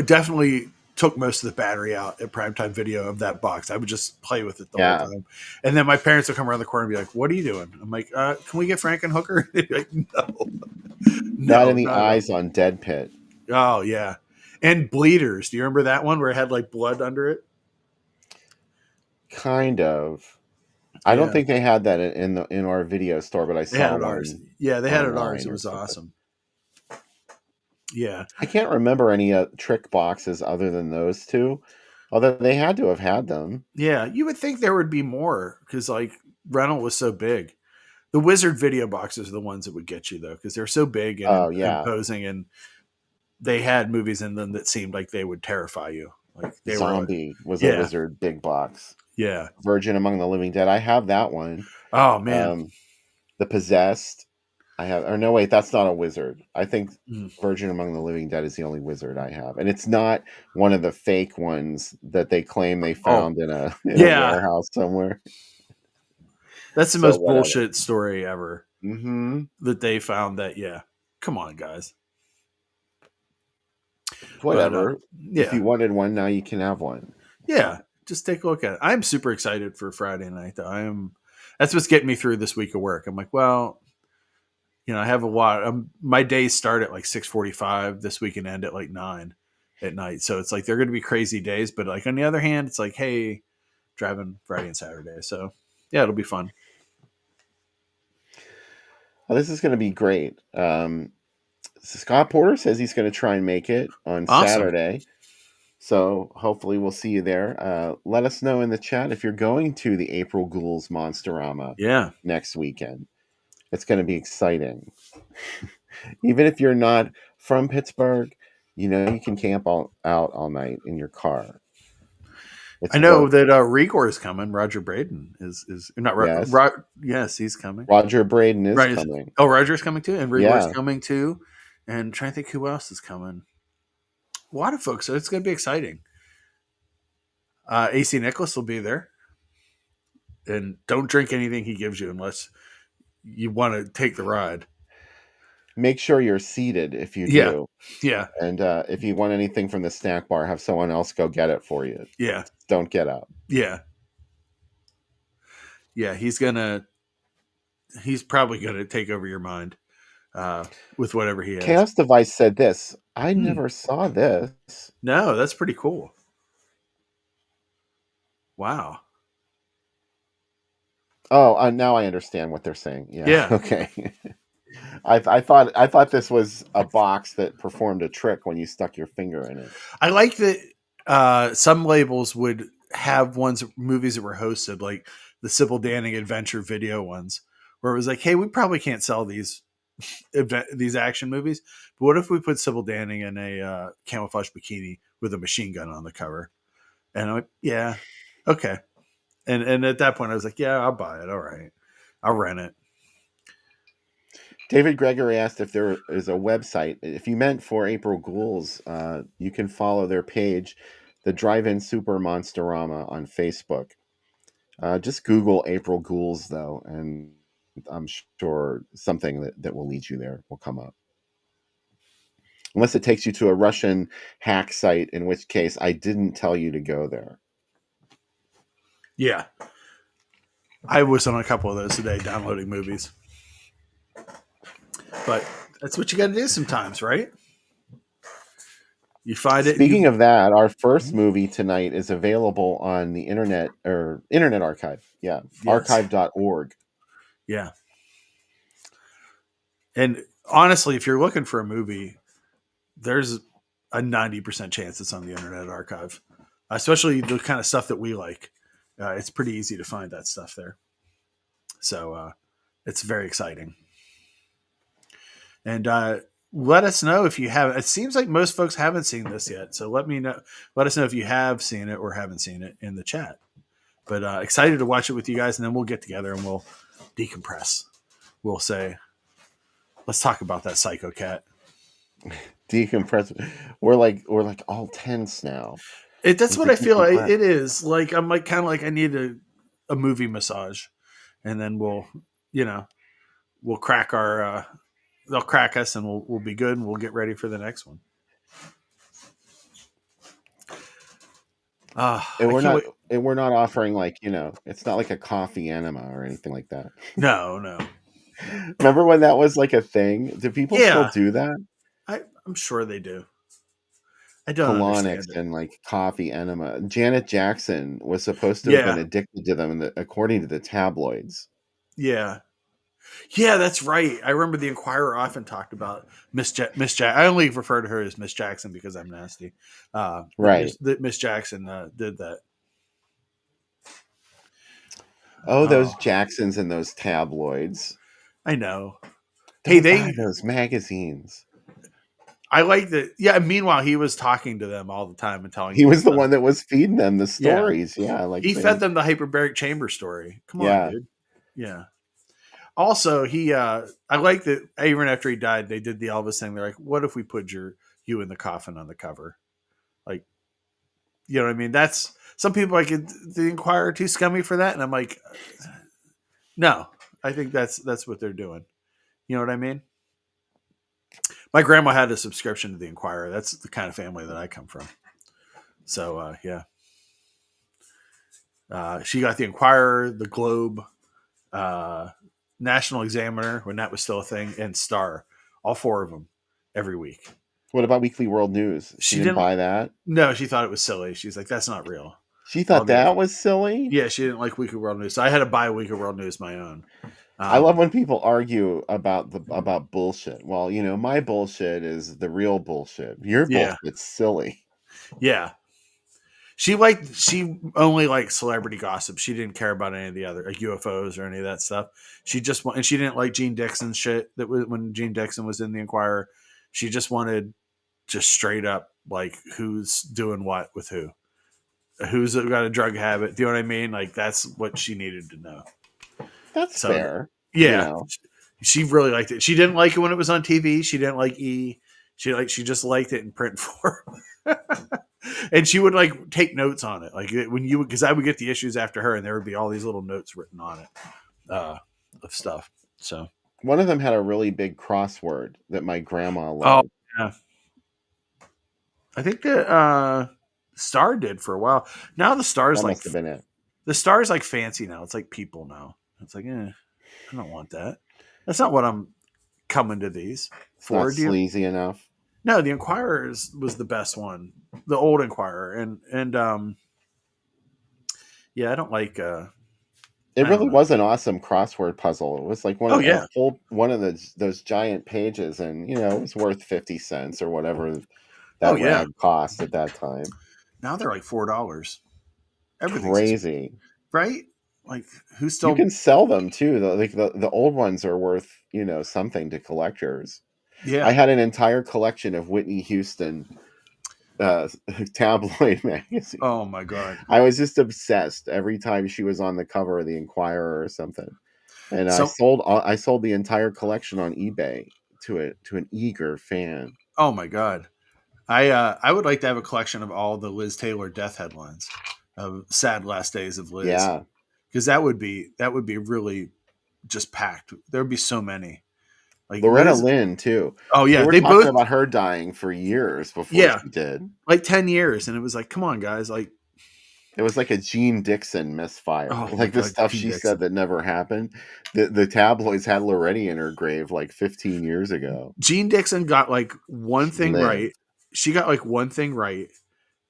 definitely took most of the battery out at primetime video of that box. I would just play with it the whole time. And then my parents would come around the corner and be like, "What are you doing?" I'm like, "Can we get Frankenhooker?" Like, no. Not in the eyes on Dead Pit. Oh, yeah. And Bleeders. Do you remember that one where it had like blood under it? Kind of. I don't think they had that in our video store, but I saw one. Ours. Yeah, they had it ours. It was awesome. Yeah. I can't remember any trick boxes other than those 2. Although they had to have had them. Yeah, you would think there would be more because like rental was so big. The Wizard video boxes are the ones that would get you though because they're so big and imposing, and they had movies in them that seemed like they would terrify you. Like Zombie was a Wizard big box. Yeah. Virgin Among the Living Dead. I have that one. Oh man. The Possessed. I have, or no, wait, that's not a Wizard. I think Virgin Among the Living Dead is the only Wizard I have, and it's not one of the fake ones that they claim they found in a warehouse somewhere. That's the most bullshit story ever. That they found that. Yeah, come on, guys. Whatever. If you wanted one, now you can have one. Yeah, just take a look at it. I'm super excited for Friday night, though. That's what's getting me through this week of work. I'm like, well. I have a lot. My days start at like 6:45 this week and end at like 9 at night. So it's like they're going to be crazy days. But like on the other hand, it's like, hey, driving Friday and Saturday. So yeah, it'll be fun. Well, this is going to be great. Scott Porter says he's going to try and make it on Saturday. So hopefully we'll see you there. Let us know in the chat if you're going to the April Ghouls Monsterama next weekend. It's going to be exciting. Even if you're not from Pittsburgh, you can camp out all night in your car. I know that Rigor is coming. Roger Braden is not. Yes, he's coming. Roger Braden is coming. Oh, Roger's coming too, and Rigor is coming too. And I'm trying to think who else is coming. A lot of folks. So it's going to be exciting. AC Nicholas will be there, and don't drink anything he gives you unless you want to take the ride. Make sure you're seated if you do. Yeah. And if you want anything from the snack bar, have someone else go get it for you. Yeah. Don't get up. Yeah. Yeah. He's probably going to take over your mind with whatever he has. Chaos Device said this. I never saw this. No, that's pretty cool. Wow. Oh, now I understand what they're saying. Yeah. Okay. I thought this was a box that performed a trick when you stuck your finger in it. I like that some labels would have movies that were hosted, like the Sybil Danning adventure video ones, where it was like, hey, we probably can't sell these these action movies. But what if we put Sybil Danning in a camouflage bikini with a machine gun on the cover? And I'm like, yeah, okay. And at that point, I was like, yeah, I'll buy it. All right, I'll rent it. David Gregory asked if there is a website. If you meant for April Ghouls, you can follow their page, the Drive-In Super Monsterama on Facebook. Just Google April Ghouls, though, and I'm sure something that will lead you there will come up. Unless it takes you to a Russian hack site, in which case I didn't tell you to go there. Yeah. I was on a couple of those today downloading movies. But that's what you got to do sometimes, right? You find it. Speaking of that, our first movie tonight is available on the Internet Archive. Yeah, yes. Archive.org. Yeah. And honestly, if you're looking for a movie, there's a 90% chance it's on the Internet Archive, especially the kind of stuff that we like. It's pretty easy to find that stuff there. So it's very exciting. And let us know if you have. It seems like most folks haven't seen this yet. So let me know. Let us know if you have seen it or haven't seen it in the chat. But excited to watch it with you guys, and then we'll get together and we'll decompress. We'll say, let's talk about that Psycho Cat. Decompress. We're like all tense now. That's what I feel like it is. Like I'm like kind of like I need a movie massage, and then we'll crack our. They'll crack us, and we'll be good, and we'll get ready for the next one. And we're not offering it's not like a coffee enema or anything like that. No. Remember when that was like a thing? Do people still do that? I'm sure they do. I don't Colonics understand it. and like coffee enema. Janet Jackson was supposed to have been addicted to them, according to the tabloids. Yeah. Yeah, that's right. I remember the Inquirer often talked about Miss Jackson. I only refer to her as Miss Jackson because I'm nasty. Right. Miss Jackson did that. Oh, those Jacksons and those tabloids. I know. Don't buy those magazines. I like that. Yeah. Meanwhile, he was talking to them all the time and telling. He was the one that was feeding them the stories. Yeah, like he fed them the hyperbaric chamber story. Come on, dude. Yeah. Also, I like that even after he died, they did the Elvis thing. They're like, what if we put you in the coffin on the cover? Like, you know what I mean? That's some people like the Inquirer too scummy for that. And I'm like, no, I think that's what they're doing. You know what I mean? My grandma had a subscription to the Inquirer. That's the kind of family that I come from. So, yeah. She got the Inquirer, the Globe, National Examiner when that was still a thing, and Star, all four of them every week. What about Weekly World News? She didn't buy that? No, she thought it was silly. She's like, that's not real. She thought that was silly? Yeah, she didn't like Weekly World News. So I had to buy Weekly World News my own. I love when people argue about bullshit. Well, my bullshit is the real bullshit. Your bullshit's silly. Yeah. She only liked celebrity gossip. She didn't care about any of the other like UFOs or any of that stuff. She didn't like Gene Dixon shit that was when Gene Dixon was in the Inquirer. She just wanted just straight up like who's doing what with who's got a drug habit. Do you know what I mean? Like that's what she needed to know. That's fair. Yeah, she really liked it. She didn't like it when it was on TV. She didn't like E. She just liked it in print form. And she would like take notes on it, like because I would get the issues after her, and there would be all these little notes written on it of stuff. So one of them had a really big crossword that my grandma loved. Oh yeah, I think that Star did for a while. Now the Star's that must have been it. The Star's like fancy now. It's like People now. It's like, I don't want that. That's not what I'm coming to these for. It's not sleazy enough. No, the Inquirer was the best one, the old Inquirer, and yeah, I don't like. It really was an awesome crossword puzzle. It was like one of those giant pages, and it was worth 50 cents or whatever that rag cost at that time. Now they're like $4. Everything's crazy, right? Like, who You still? can sell them too. The old ones are worth, something to collectors. I Yeah. had an entire collection of Whitney Houston uh, tabloid magazine. Oh my god. I was just obsessed every time she was on the cover of the Inquirer or something. And So, I sold the entire collection on eBay to an eager fan. oh my god. I would like to have a collection of all the Liz Taylor death headlines of sad last days of Liz, Yeah. because that would be really just packed. There would be so many. Like Loretta Liz. Lynn too. Oh They yeah, were they talking both. about her dying for years before Yeah, she did. like 10 years, and it was like, come on, guys. Like, It was like a Jean Dixon misfire. oh my Like the god, stuff Gene she said Dixon. that never happened. The tabloids had Loretti in her grave like 15 years ago. Gene Dixon got like one She thing lived. right. She got like one thing right,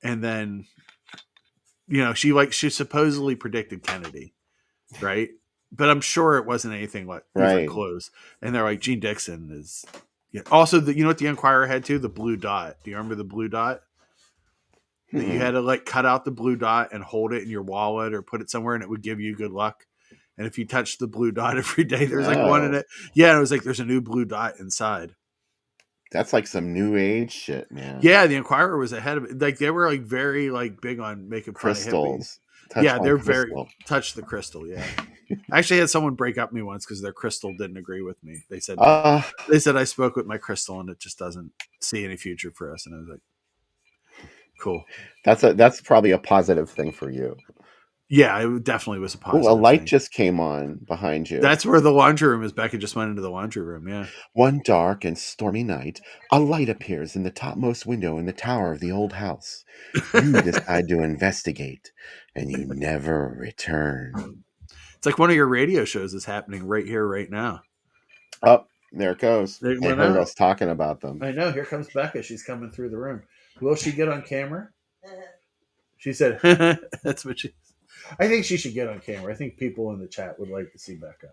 and then she supposedly predicted Kennedy, right? But I'm sure it wasn't anything like even Right. close. And they're like, Gene Dixon is. Yeah. Also, you know what the Inquirer had too? The blue dot. Do you remember the blue dot? That you had to like cut out the blue dot and hold it in your wallet or put it somewhere, and it would give you good luck. And if you touched the blue dot every day, there's like one in Oh, it. Yeah, and it was like there's a new blue dot inside. that's like some new age shit, man. Yeah, the Inquirer was ahead of it. Like they were like very like big on making fun of hippies. Crystals. Touch Yeah, my they're crystal. very touch the crystal. Yeah, I actually had someone break up me once because their crystal didn't agree with me. They said Uh, I spoke with my crystal and it just doesn't see any future for us. And I was like, cool. that's probably a positive thing for you. Yeah, it definitely was a Oh, a positive light thing. just came on behind you. That's where the laundry room is. Becca just went into the laundry room. Yeah. One dark and stormy night, a light appears in the topmost window in the tower of the old house. You decide to investigate, and you never return. It's like one of your radio shows is happening right here, right now. Oh, there it goes. They They went heard out. us talking about them. I know. Here comes Becca. She's coming through the room. Will she get on camera? She said, that's what she. I think she should get on camera. I think people in the chat would like to see Becca.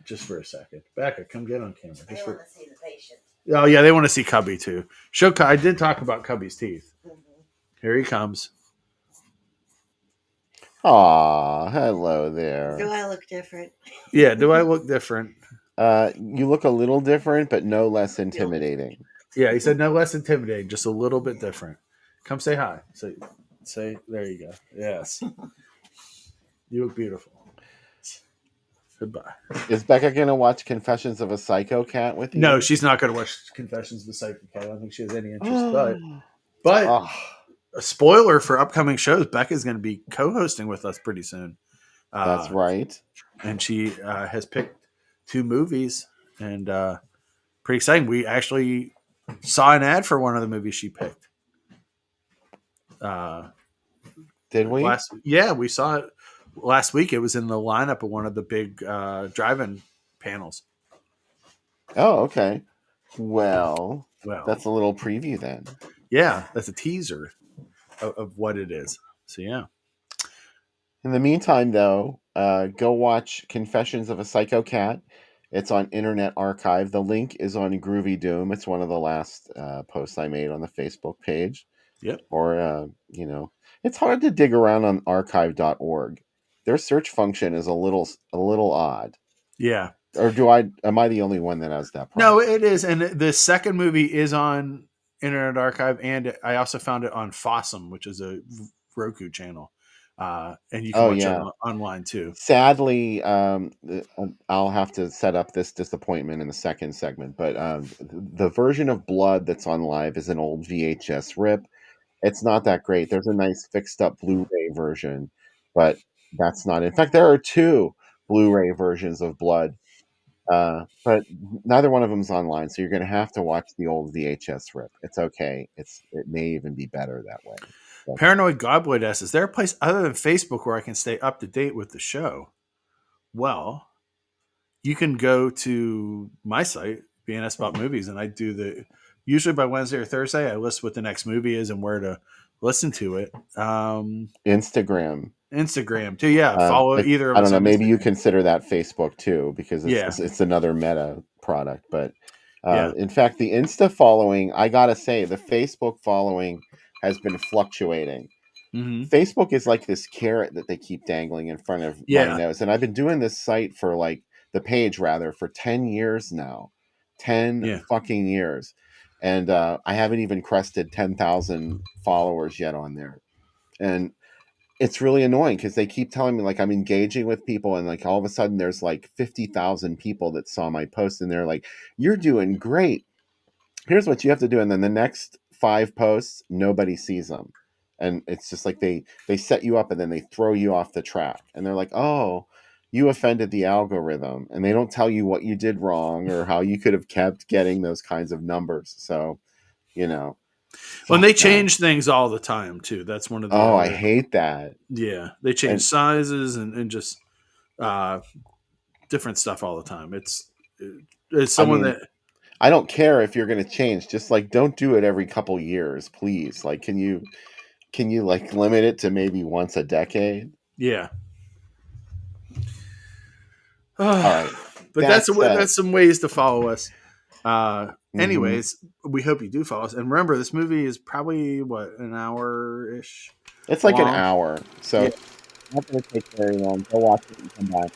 Just for a second. Becca, come get on camera. They want to see the patient. Oh, yeah, they want to see Cubby, too. I did talk about Cubby's teeth. Here he comes. Aw, hello there. Do I look different? Yeah, do I look different? You look a little different, but no less intimidating. Yeah, he said no less intimidating, just a little bit different. Come say hi. Say, there you go. Yes. You look beautiful. Goodbye. Is Becca going to watch Confessions of a Psycho Cat with you? No, she's not going to watch Confessions of a Psycho Cat. I don't think she has any interest. but a spoiler for upcoming shows, Becca's going to be co-hosting with us pretty soon. That's right. And she has picked 2 movies, and pretty exciting. We actually saw an ad for one of the movies she picked. Did we? We saw it last week. It was in the lineup of one of the big drive-in panels. Oh, okay. Well, that's a little preview then. Yeah, that's a teaser of what it is. So, yeah. In the meantime, though, go watch Confessions of a Psycho Cat. It's on Internet Archive. The link is on Groovy Doom. It's one of the last posts I made on the Facebook page. Yep. Or, it's hard to dig around on archive.org. Their search function is a little odd. Yeah. Or am I the only one that has that problem? No, it is. And the second movie is on Internet Archive, and I also found it on Fossum, which is a Roku channel. And you can watch it online too. Sadly, I'll have to set up this disappointment in the second segment, but the version of Blood that's on live is an old VHS rip. It's not that great. There's a nice fixed up Blu-ray version, but that's not. In fact, there are 2 Blu-ray versions of Blood, but neither one of them is online, so you're going to have to watch the old VHS rip. It's okay. It may even be better that way. But Paranoid Godblood asks, is there a place other than Facebook where I can stay up to date with the show? Well, you can go to my site, BNS About Movies, and I do usually by Wednesday or Thursday, I list what the next movie is and where to listen to it. Instagram too, yeah. Follow either of us. I don't know. Maybe Instagram. you consider that Facebook too, because it's another Meta product. But in fact, the Insta following, I gotta say, the Facebook following has been fluctuating. Mhm. Facebook is like this carrot that they keep dangling in front of my Yeah. nose. And I've been doing this site for like the page rather for 10 years now. 10 Yeah. fucking years. And I haven't even crested 10,000 followers yet on there. And it's really annoying because they keep telling me like I'm engaging with people, and like all of a sudden there's like 50,000 people that saw my post, and they're like, "You're doing great. Here's what you have to do." And then the next 5 posts, nobody sees them. And it's just like they set you up and then they throw you off the track. And they're like, "Oh, you offended the algorithm." And they don't tell you what you did wrong or how you could have kept getting those kinds of numbers. So, you know, When they fuck them. change things all the time too. That's one of the Oh, I other. hate that. Yeah, they change And sizes and just uh, different stuff all the time. It's I someone mean, that I don't care if you're going to change. Just like don't do it every couple years, please. Like, can you like limit it to maybe once a decade? yeah. All right. But That said, that's some ways to follow us. mhm. Anyways, we hope you do follow us. And remember, this movie is probably what, an hour ish It's like an long. hour, so Yeah. it's not going to take very long. Go watch it and come back.